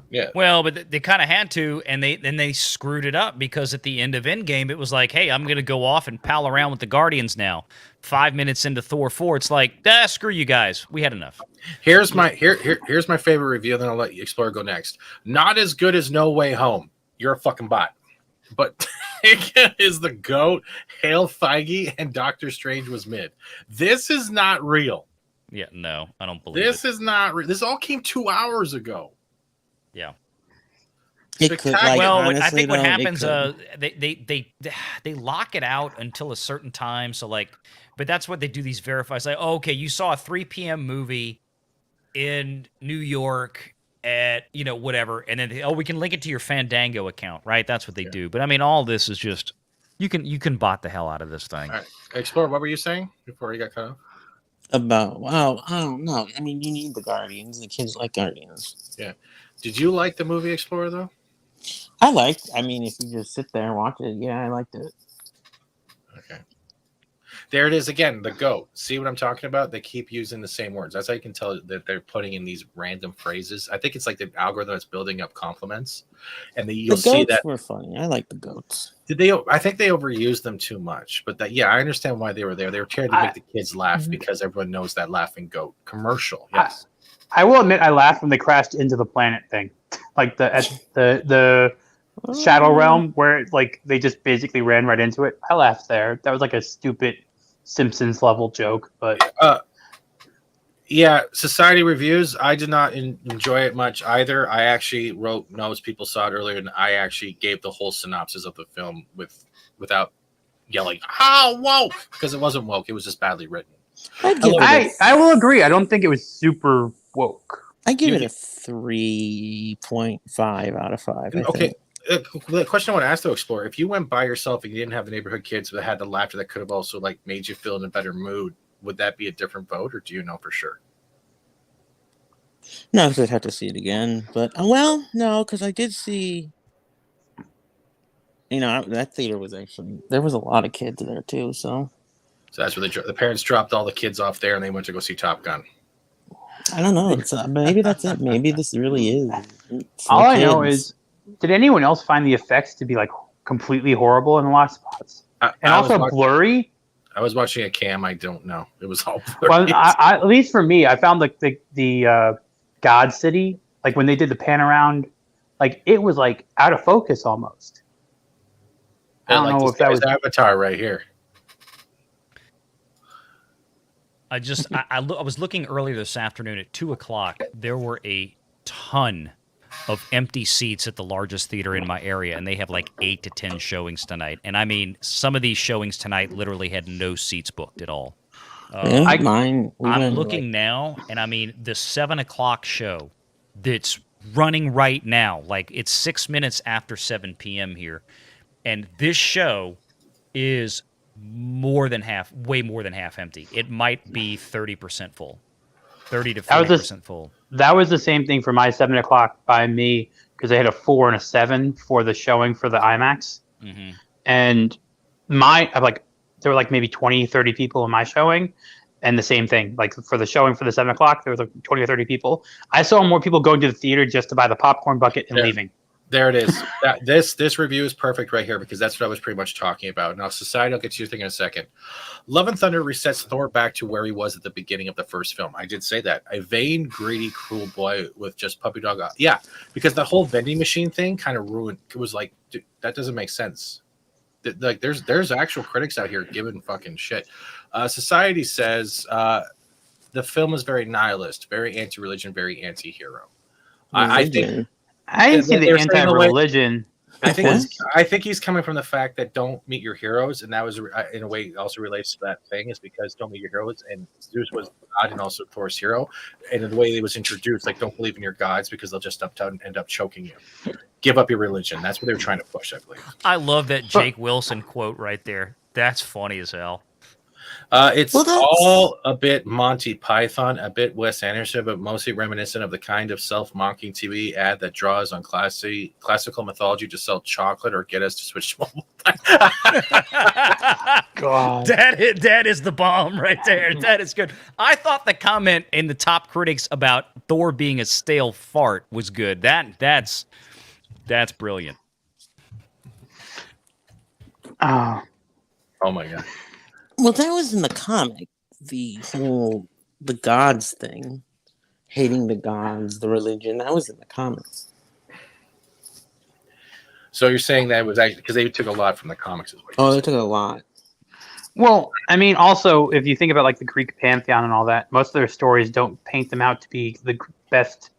Yeah. Well, but they kind of had to, and they screwed it up because at the end of Endgame, it was like, hey, I'm going to go off and pal around with the Guardians now. 5 minutes into Thor 4, it's like, screw you guys. We had enough. Here's my favorite review, then I'll let you Explorer go next. Not as good as No Way Home. You're a fucking bot. but is the GOAT, Hail Feige, and Doctor Strange was mid. This is not real. Yeah, no, I don't believe This it. is not real. This all came 2 hours ago. Yeah. It could, like, well, honestly, I think what though, it happens, could. they lock it out until a certain time. So like, but that's what they do. These verifies, like, oh, okay, you saw a 3 p.m. movie in New York at whatever, and then we can link it to your Fandango account, right? That's what they do. But I mean, all this is just you can bot the hell out of this thing. All right, Explorer, what were you saying before you got cut off? About, wow, I don't know. I mean, you need the Guardians. The kids like Guardians. Yeah. Did you like the movie Explorer though? I mean, if you just sit there and watch it, yeah, I liked it. Okay. There it is again, the GOAT. See what I'm talking about? They keep using the same words. That's how you can tell that they're putting in these random phrases. I think it's like the algorithm that's building up compliments. And you'll see that were funny. I like the goats. I think they overused them too much. But I understand why they were there. They were trying to make the kids laugh because everyone knows that laughing goat commercial. Yes. I will admit I laughed when they crashed into the planet thing. Like the Shadow Realm where like they just basically ran right into it. I laughed there. That was like a stupid Simpsons level joke, but Society reviews. I did not enjoy it much either. I actually wrote notes. People saw it earlier, and I actually gave the whole synopsis of the film without yelling woke, because it wasn't woke. It was just badly written. I will agree. I don't think it was super woke. I give it a 3.5 out of 5. Okay. The question I want to ask, though, Explorer, if you went by yourself and you didn't have the neighborhood kids that had the laughter that could have also like made you feel in a better mood, would that be a different vote, or do you know for sure? No, because I'd have to see it again. But no, because I did see. That theater was there was a lot of kids there too. So that's where the parents dropped all the kids off there and they went to go see Top Gun. I don't know. Maybe that's it. Maybe this really is. All I know is, did anyone else find the effects to be like completely horrible in a lot of spots, and also blurry? I was watching a cam. I don't know. It was all blurry. Well, at least for me, I found like the God City, like when they did the pan around, like it was like out of focus almost. I don't know if that was Avatar right here. I was looking earlier this afternoon at 2:00. There were a ton of empty seats at the largest theater in my area, and they have like 8 to 10 showings tonight. And I mean, some of these showings tonight literally had no seats booked at all. I'm looking now, and I mean, the 7:00 show that's running right now, like it's 6 minutes after 7 p.m. here, and this show is way more than half empty. It might be 30% full, 30 to 40% full. That was the same thing for my 7:00 by me, because they had a 4 and a 7 for the showing for the IMAX. Mm-hmm. And there were like maybe 20, 30 people in my showing, and the same thing. Like for the showing for the 7:00, there was like 20 or 30 people. I saw more people going to the theater just to buy the popcorn bucket and leaving. There it is. This review is perfect right here, because that's what I was pretty much talking about. Now, Society, I'll get to your thing in a second. Love and Thunder resets Thor back to where he was at the beginning of the first film. I did say that. A vain, greedy, cruel boy with just puppy dog. Yeah, because the whole vending machine thing kind of ruined. It was like, dude, that doesn't make sense. Like, there's actual critics out here giving fucking shit. Society says the film is very nihilist, very anti-religion, very anti-hero. I think. I didn't see the anti-religion. I think he's coming from the fact that don't meet your heroes, and that was in a way also relates to that thing, is because don't meet your heroes, and Zeus was God and also Thor's hero, and the way it was introduced, like don't believe in your gods because they'll just end up choking you. Give up your religion. That's what they were trying to push, I believe. I love that Jake Wilson quote right there. That's funny as hell. It's all a bit Monty Python, a bit Wes Anderson, but mostly reminiscent of the kind of self-mocking TV ad that draws on classical mythology to sell chocolate or get us to switch to mobile. God, that is the bomb right there. That is good. I thought the comment in the top critics about Thor being a stale fart was good. That's brilliant. Oh my God. Well, that was in the comic. The gods thing, hating the gods, the religion, that was in the comics. So you're saying that it was actually because they took a lot from the comics as well. Oh, they took a lot. Well, I mean, also, if you think about like the Greek pantheon and all that, most of their stories don't paint them out to be the best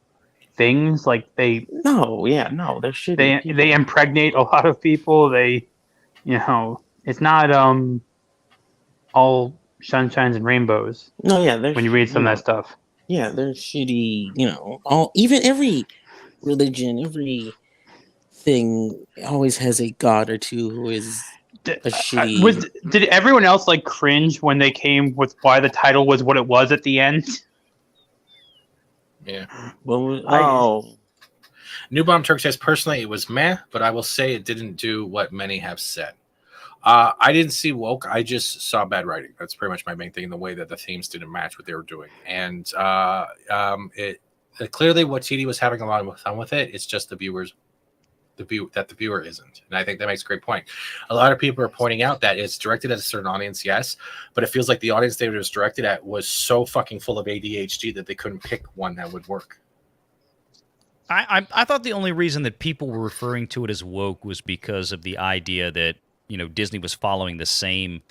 things. Like they're shitty. They impregnate a lot of people. It's not all sunshines and rainbows. No, yeah, when you read some of that stuff. Yeah, they're shitty. Every religion, every thing always has a god or two who is a shitty. Did everyone else like cringe when they came with why the title was what it was at the end? Yeah. New Bomb Turk says, personally, it was meh, but I will say it didn't do what many have said. I didn't see woke. I just saw bad writing. That's pretty much my main thing. The way that the themes didn't match what they were doing, and clearly, what TD was having a lot of fun with it. It's just the viewer isn't, and I think that makes a great point. A lot of people are pointing out that it's directed at a certain audience, yes, but it feels like the audience they was directed at was so fucking full of ADHD that they couldn't pick one that would work. I thought the only reason that people were referring to it as woke was because of the idea that Disney was following the same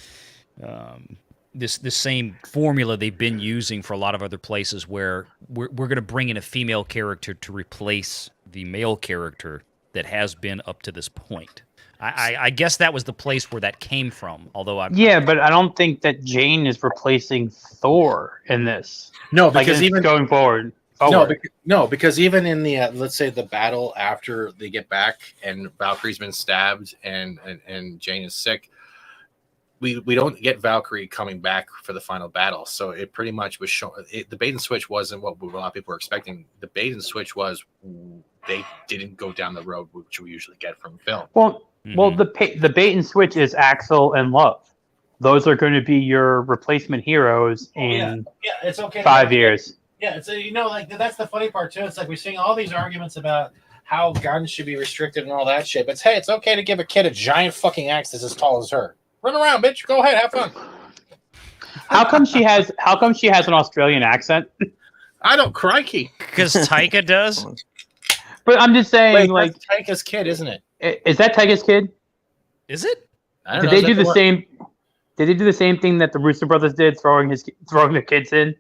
this same formula they've been using for a lot of other places, where we're going to bring in a female character to replace the male character that has been up to this point. I guess that was the place where that came from. Although but I don't think that Jane is replacing Thor in this. No, because even going forward. Because even in the let's say the battle after they get back and Valkyrie's been stabbed and Jane is sick, we don't get Valkyrie coming back for the final battle. So it pretty much was shown. The bait and switch wasn't what a lot of people were expecting. The bait and switch was they didn't go down the road which we usually get from film. Well, the bait and switch is Axel and Love. Those are going to be your replacement heroes in it's okay 5 years. Yeah, it's that's the funny part too. It's like we're seeing all these arguments about how guns should be restricted and all that shit. But hey, it's okay to give a kid a giant fucking axe that's as tall as her. Run around, bitch. Go ahead, have fun. How come she has an Australian accent? I don't, crikey. Because Taika does. But I'm just saying, that's Taika's kid, isn't it? Is that Taika's kid? Is it? Did they do the same? Did they do the same thing that the Rooster Brothers did, throwing the kids in?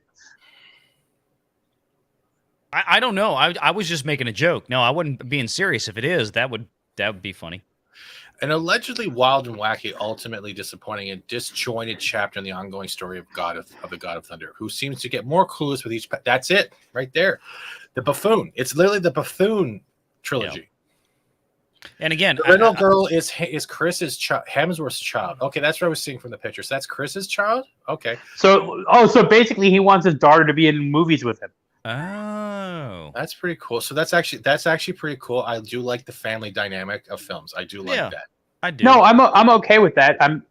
I don't know. I was just making a joke. No, I wasn't being serious. If it is, that would be funny. An allegedly wild and wacky, ultimately disappointing and disjointed chapter in the ongoing story of the God of Thunder, who seems to get more clueless with each. That's it, right there. The buffoon. It's literally the buffoon trilogy. Yeah. And again, the little girl is Chris's child, Hemsworth's child. Okay, that's what I was seeing from the picture. So that's Chris's child. Okay. So basically, he wants his daughter to be in movies with him. Oh, that's pretty cool. So that's actually pretty cool. I do like the family dynamic of films. I do like that. I do. No, I'm okay with that. I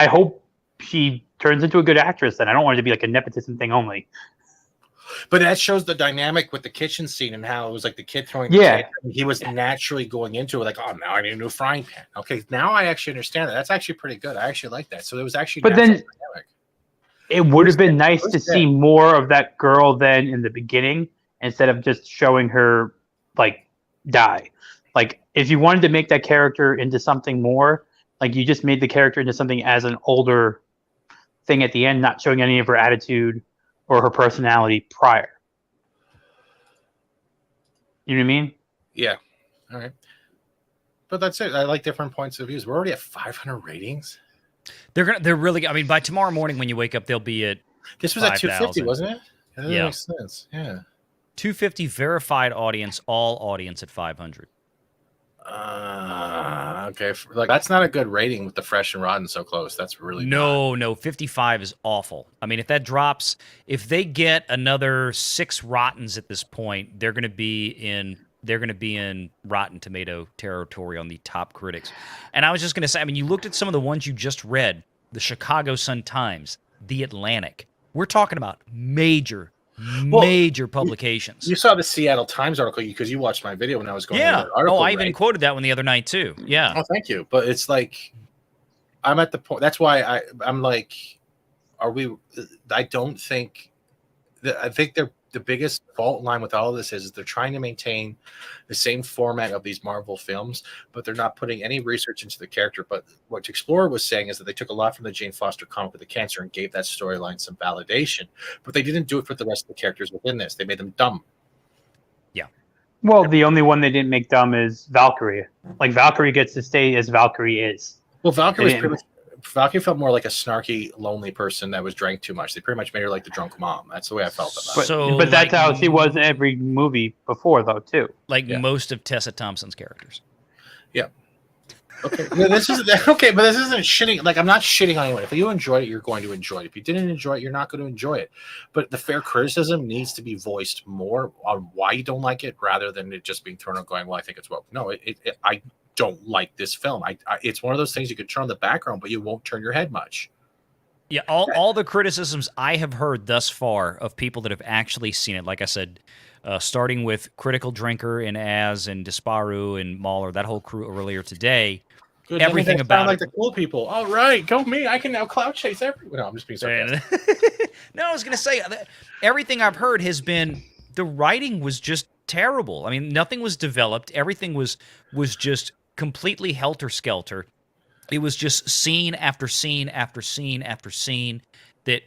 hope she turns into a good actress. And I don't want it to be like a nepotism thing only. But that shows the dynamic with the kitchen scene and how it was like the kid throwing. The kid, he was naturally going into it like, oh, now I need a new frying pan. Okay, now I actually understand that. That's actually pretty good. I actually like that. So it was actually. But then. Dynamic. It would have been nice to see more of that girl then in the beginning instead of just showing her like die. Like if you wanted to make that character into something more, like you just made the character into something as an older thing at the end, not showing any of her attitude or her personality prior. You know what I mean? Yeah. All right. But that's it. I like different points of views. We're already at 500 ratings. They're really. I mean, by tomorrow morning when you wake up, they'll be at. This was 5, at 250, 000. Wasn't it? That makes sense. Yeah. 250 verified audience, all audience at 500. Okay. Like that's not a good rating with the fresh and rotten so close. That's really no. 55 is awful. I mean, if that drops, if they get another 6 rottens at this point, they're going to be in Rotten Tomato territory on the top critics. And I was just going to say, I mean, you looked at some of the ones you just read, the Chicago Sun-Times, the Atlantic. We're talking about major publications. You saw the Seattle Times article because you watched my video when I was going over that article. I even quoted that one the other night too. Yeah. Oh, thank you. But it's like, I'm at the point. That's why I'm like, I think they're the biggest fault line with all of this is they're trying to maintain the same format of these Marvel films, but they're not putting any research into the character. But what Explorer was saying is that they took a lot from the Jane Foster comic with the cancer and gave that storyline some validation, but they didn't do it for the rest of the characters within this. They made them dumb. Yeah. Well, the only one they didn't make dumb is Valkyrie. Like, Valkyrie gets to stay as Valkyrie is. Well, Valkyrie felt more like a snarky, lonely person that was drank too much. They pretty much made her like the drunk mom. That's the way I felt about it. But that's how she was in every movie before, though, too. Like most of Tessa Thompson's characters. Yeah. Okay. But this isn't shitting. Like, I'm not shitting on anyone. If you enjoyed it, you're going to enjoy it. If you didn't enjoy it, you're not going to enjoy it. But the fair criticism needs to be voiced more on why you don't like it, rather than it just being thrown out going, well, I think it's woke. No, I don't like this film. It's one of those things you could turn on the background, but you won't turn your head much. Yeah, all the criticisms I have heard thus far of people that have actually seen it, like I said, starting with Critical Drinker and Az and Disparu and Mahler, that whole crew earlier today, Good, everything about like the cool people. All right, go me. I can now cloud chase everyone. No, I'm just being sarcastic. No, I was going to say, everything I've heard has been, the writing was just terrible. I mean, nothing was developed. Everything was just completely helter-skelter. It was just scene after scene after scene after scene that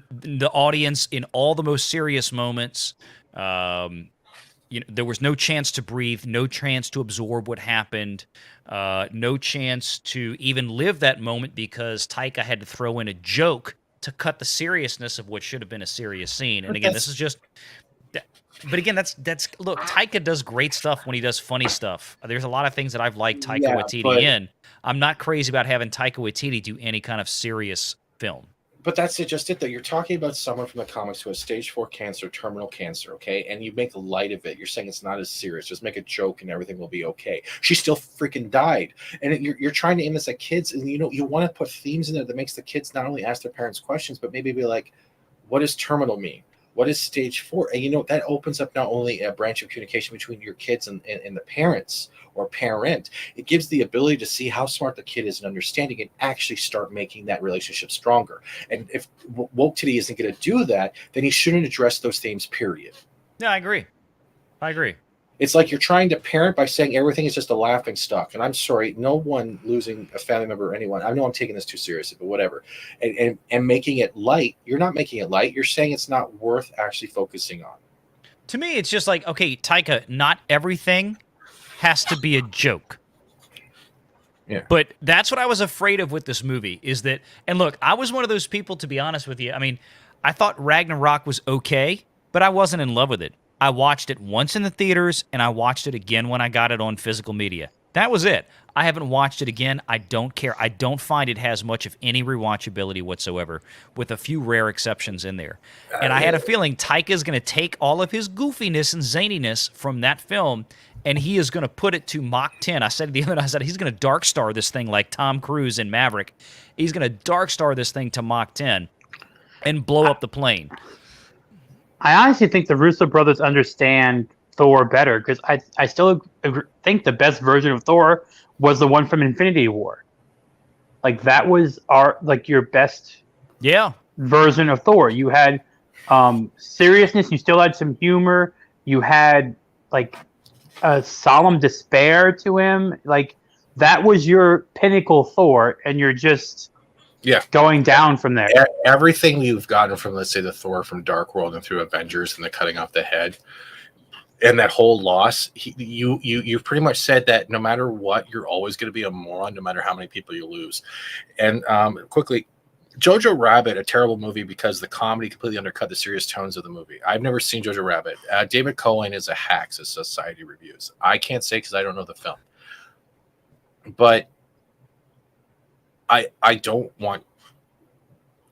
the audience, in all the most serious moments, there was no chance to breathe, no chance to absorb what happened, no chance to even live that moment because Taika had to throw in a joke to cut the seriousness of what should have been a serious scene. And again, this is just... But again, that's look, Taika does great stuff when he does funny stuff. There's a lot of things that I've liked Taika Waititi in. I'm not crazy about having Taika Waititi do any kind of serious film. But that's just it, though. You're talking about someone from the comics who has stage 4 cancer, terminal cancer, okay? And you make light of it. You're saying it's not as serious. Just make a joke and everything will be okay. She still freaking died. And you're trying to aim this at kids, and you want to put themes in there that makes the kids not only ask their parents questions, but maybe be like, what does terminal mean? What is stage 4? And that opens up not only a branch of communication between your kids and the parents or parent, it gives the ability to see how smart the kid is in understanding and actually start making that relationship stronger. And if Woke Titty isn't going to do that, then he shouldn't address those themes, period. Yeah, I agree. It's like you're trying to parent by saying everything is just a laughing stock. And I'm sorry, no one losing a family member or anyone. I know I'm taking this too seriously, but whatever. And making it light, you're not making it light. You're saying it's not worth actually focusing on. To me, it's just like, okay, Taika, not everything has to be a joke. Yeah. But that's what I was afraid of with this movie is that, and look, I was one of those people, to be honest with you. I mean, I thought Ragnarok was okay, but I wasn't in love with it. I watched it once in the theaters, and I watched it again when I got it on physical media. That was it. I haven't watched it again. I don't care. I don't find it has much of any rewatchability whatsoever, with a few rare exceptions in there. And I had a feeling Taika's going to take all of his goofiness and zaniness from that film, and he is going to put it to Mach 10. I said the other night, he's going to dark star this thing like Tom Cruise in Maverick. He's going to dark star this thing to Mach 10 and blow up the plane. I honestly think the Russo brothers understand Thor better, because I still think the best version of Thor was the one from Infinity War. Like, that was your best version of Thor. You had seriousness, you still had some humor, you had like a solemn despair to him. Like, that was your pinnacle Thor, and you're just going down from there. Everything you've gotten from, let's say, the Thor from Dark World and through Avengers and the cutting off the head and that whole loss, you've pretty much said that no matter what, you're always going to be a moron, no matter how many people you lose. And quickly, Jojo Rabbit, a terrible movie because the comedy completely undercut the serious tones of the movie. I've never seen Jojo Rabbit. David Cohen is a hack, as Society reviews. I can't say because I don't know the film. But I don't want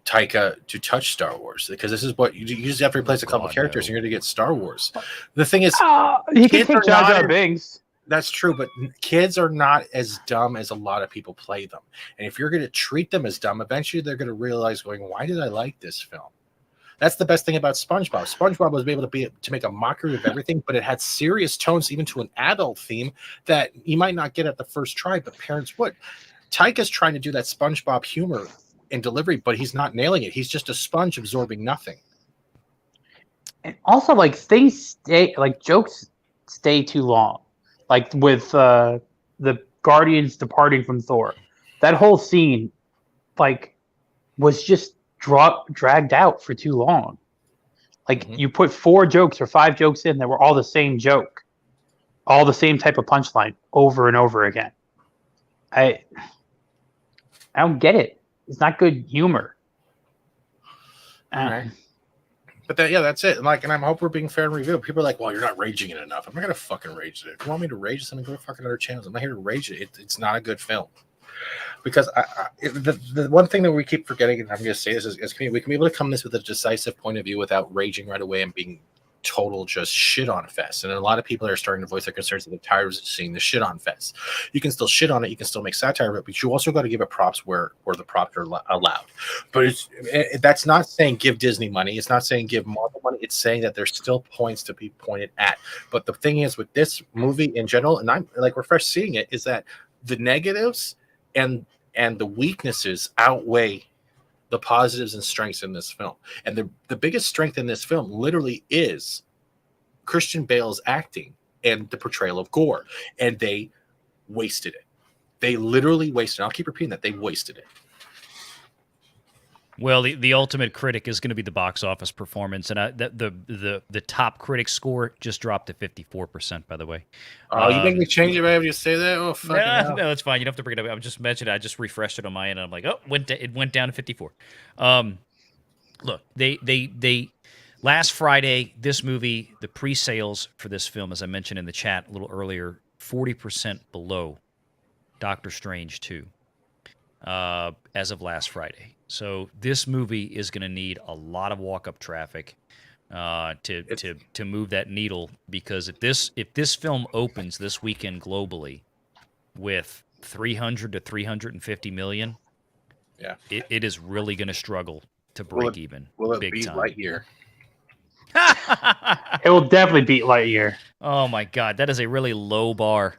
Taika to touch Star Wars, because this is what you just have to replace a couple characters and you're going to get Star Wars. The thing is, he can take Jar Jar Binks. That's true, but kids are not as dumb as a lot of people play them. And if you're going to treat them as dumb, eventually they're going to realize, going, why did I like this film? That's the best thing about SpongeBob. SpongeBob was able to make a mockery of everything, but it had serious tones, even to an adult theme that you might not get at the first try, but parents would. Taika's trying to do that SpongeBob humor and delivery, but he's not nailing it. He's just a sponge absorbing nothing. And also, like, jokes stay too long. Like with the Guardians departing from Thor, that whole scene, like, was just dragged out for too long. Like, you put 4 jokes or 5 jokes in that were all the same joke, all the same type of punchline over and over again. I don't get it. It's not good humor. All right. But that's it. And I hope we're being fair and review. People are like, well, you're not raging it enough. I'm not going to fucking rage it. If you want me to rage something, go to fucking other channels. I'm not here to rage it. It's not a good film. Because the one thing that we keep forgetting, and I'm going to say this, is we can be able to come this with a decisive point of view without raging right away and being total just shit on fest. And a lot of people are starting to voice their concerns that they're tired of seeing the shit on fest. You can still shit on it, you can still make satire of it, but you also got to give it props where the props are allowed. But that's not saying give Disney money, it's not saying give Marvel money, it's saying that there's still points to be pointed at. But the thing is with this movie in general, and I'm like we're fresh seeing it, is that the negatives and the weaknesses outweigh the positives and strengths in this film. And the biggest strength in this film literally is Christian Bale's acting and the portrayal of Gore. And they wasted it. They literally wasted it. I'll keep repeating that. They wasted it. Well, the ultimate critic is going to be the box office performance, and the top critic score just dropped to 54%. By the way, oh, you make me change it right after you say that? Oh, fucking no, it's fine. You don't have to bring it up. I just mentioned it. I just refreshed it on my end, and I'm like, oh, it went down to 54. Look, they last Friday, this movie, the pre-sales for this film, as I mentioned in the chat a little earlier, 40% below Doctor Strange 2 as of last Friday. So this movie is going to need a lot of walk-up traffic to move that needle, because if this film opens this weekend globally with 300 to 350 million, yeah, it is really going to struggle to break even. Will it big beat time. Lightyear? It will definitely beat Lightyear. Oh my God, that is a really low bar.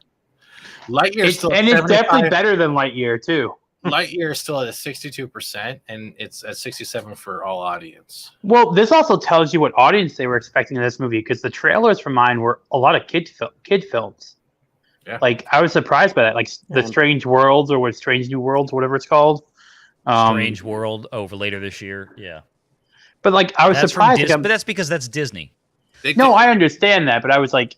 Lightyear it's definitely better than Lightyear too. Lightyear is still at a 62%, and it's at 67% for all audience. Well, this also tells you what audience they were expecting in this movie, because the trailers for mine were a lot of kid films. Yeah. Like, I was surprised by that. Like the Strange Worlds, or what, Strange New Worlds, whatever it's called. Strange World over later this year. Yeah. But like, I was surprised. But that's because that's Disney. No, I understand that, but I was like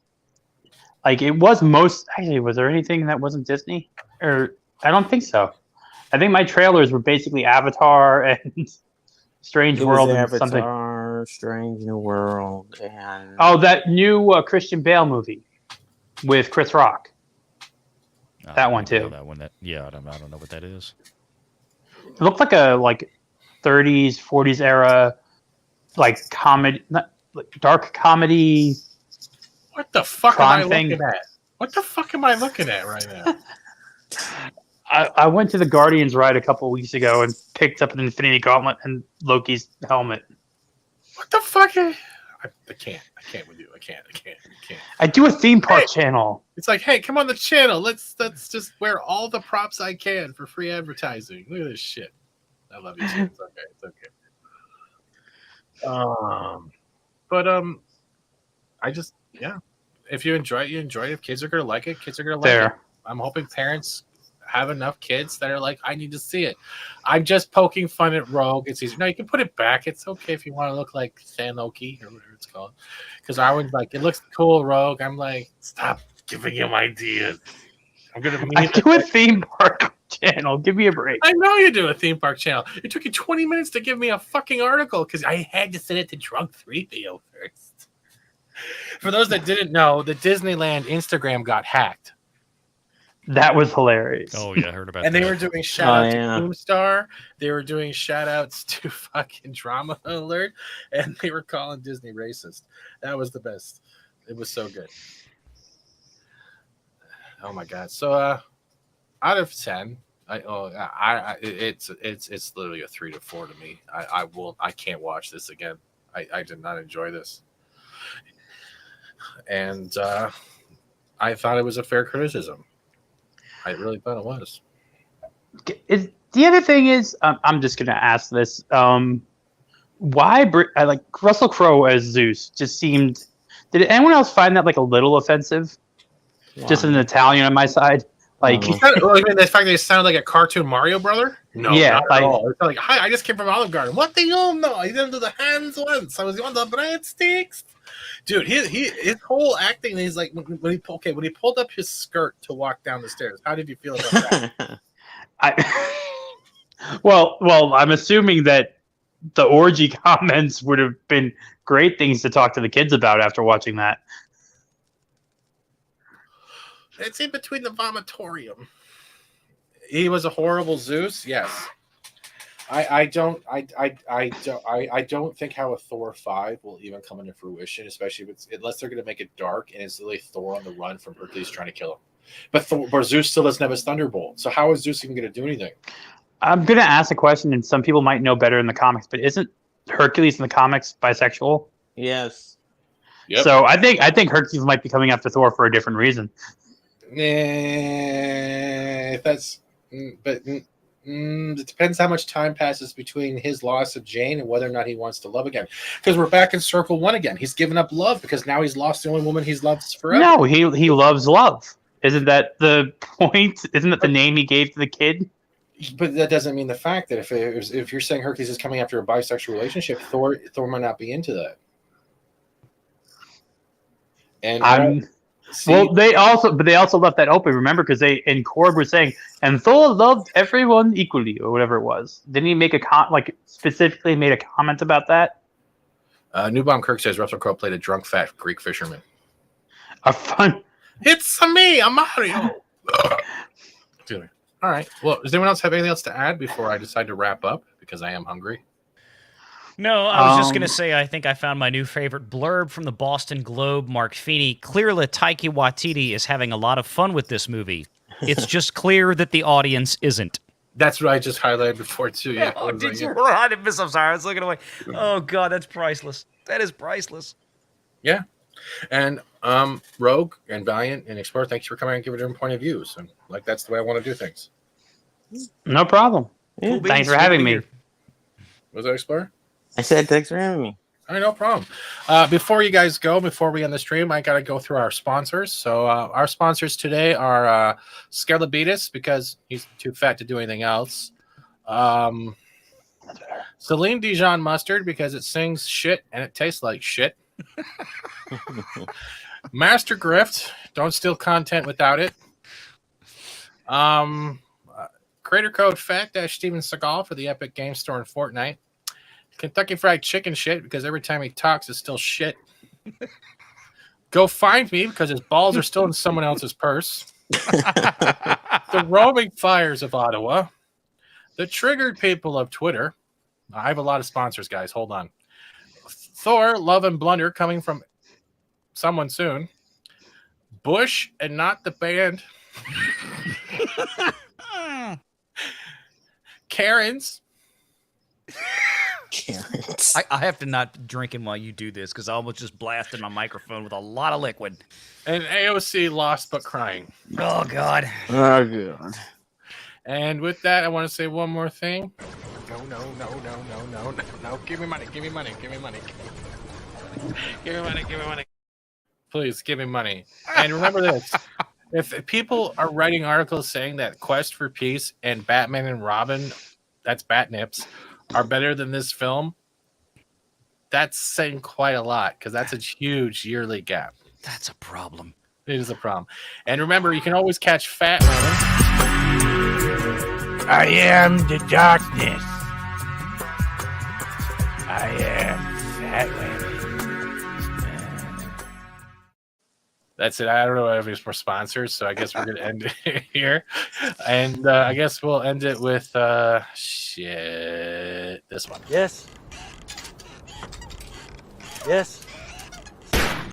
it was actually, was there anything that wasn't Disney? Or I don't think so. I think my trailers were basically Avatar and Strange World and Avatar, something. Strange New World, and that new Christian Bale movie with Chris Rock. That one too. That one. I don't know what that is. It looked like a 30s, 40s era, like comedy, dark comedy. What the fuck am I looking at? What the fuck am I looking at right now? I went to the Guardians ride a couple of weeks ago and picked up an Infinity Gauntlet and Loki's helmet. What the fuck? I can't with you. I can't. I do a theme park channel. It's like, hey, come on the channel. Let's just wear all the props I can for free advertising. Look at this shit. I love you. It's okay. But I just if you enjoy it, you enjoy it. If kids are gonna like it, kids are gonna like it. I'm hoping parents have enough kids that are like, I need to see it. I'm just poking fun at Rogue. It's easy. No, you can put it back. It's okay if you want to look like Sanoki or whatever it's called. Because I was like, it looks cool, Rogue. I'm like, stop giving him ideas. I do a theme park channel. Give me a break. I know you do a theme park channel. It took you 20 minutes to give me a fucking article because I had to send it to Drunk 3PO first. For those that didn't know, the Disneyland Instagram got hacked. That was hilarious. Oh yeah, I heard about that. And they were doing shout outs to Boomstar. They were doing shout outs to fucking Drama Alert, and they were calling Disney racist. That was the best. It was so good. Oh my god. So out of 10, it's literally a 3 to 4 to me. I can't watch this again. I did not enjoy this. And I thought it was a fair criticism. I really thought it was. The other thing is, I'm just going to ask this. why I like Russell Crowe as Zeus just seemed. Did anyone else find that like a little offensive? Just an Italian on my side, like. Well, I mean, the fact that he sounded like a cartoon Mario brother. No, yeah, not at all. It's like, hi, I just came from Olive Garden. What do you know? I didn't do the hands once. I was on the breadsticks. Dude, his whole acting. He's like when he pulled up his skirt to walk down the stairs. How did you feel about that? Well, I'm assuming that the orgy comments would have been great things to talk to the kids about after watching that. It's in between the vomitorium. He was a horrible Zeus. Yes. I don't think how a Thor 5 will even come into fruition, especially unless they're going to make it dark and it's really Thor on the run from Hercules trying to kill him. But Zeus still doesn't have his thunderbolt. So how is Zeus even going to do anything? I'm going to ask a question, and some people might know better in the comics, but isn't Hercules in the comics bisexual? Yes. Yep. So I think Hercules might be coming after Thor for a different reason. It depends how much time passes between his loss of Jane and whether or not he wants to love again. Because we're back in circle one again. He's given up love because now he's lost the only woman he's loved forever. No, he loves love. Isn't that the point? Isn't that the name he gave to the kid? But that doesn't mean the fact that if you're saying Hercules is coming after a bisexual relationship, Thor might not be into that. And they also left that open. Remember, because and Korg was saying, and Thor loved everyone equally, or whatever it was. Didn't he make specifically made a comment about that? Newbomb Kirk says Russell Crowe played a drunk fat Greek fisherman. A fun. It's me, I'm Mario. All right. Well, does anyone else have anything else to add before I decide to wrap up? Because I am hungry. No, I was just going to say I think I found my new favorite blurb from the Boston Globe. Mark Feeney. Clearly, Taika Waititi is having a lot of fun with this movie. It's just clear that the audience isn't. That's what I just highlighted before, too. Yeah. Oh, did you? Well, I didn't miss. I'm sorry. I was looking away. Oh, God, that's priceless. That is priceless. Yeah. And Rogue and Valiant and Explorer, thanks for coming and giving different point of views. And that's the way I want to do things. No problem. Yeah. Thanks for having me. Was that Explorer? I said thanks for having me. All right, no problem. Before you guys go, before we end the stream, I got to go through our sponsors. So our sponsors today are Scalabetus, because he's too fat to do anything else. Celine Dijon Mustard, because it sings shit and it tastes like shit. Master Grift, don't steal content without it. Creator code FAT-Steven Seagal for the Epic Game Store in Fortnite. Kentucky Fried Chicken shit, because every time he talks, it's still shit. Go Find Me, because his balls are still in someone else's purse. The Roaming Fires of Ottawa. The Triggered People of Twitter. I have a lot of sponsors, guys. Hold on. Thor, Love and Blunder, coming from someone soon. Bush and Not the Band. Karen's. I have to not drinking while you do this, because I almost just blasted my microphone with a lot of liquid. And AOC, Lost But Crying. Oh, God. Oh, God. And with that, I want to say one more thing. No. Give me money. Please, give me money. And remember this. If people are writing articles saying that Quest for Peace and Batman and Robin, that's Batnips, are better than this film, that's saying quite a lot, because that's a huge yearly gap. That's a problem. It is a problem. And remember, you can always catch Fat Man. I am the darkness. I am Fat Man. That's it. I don't know if it's more sponsors, so I guess we're going to end it here. And I guess we'll end it with this one. Yes.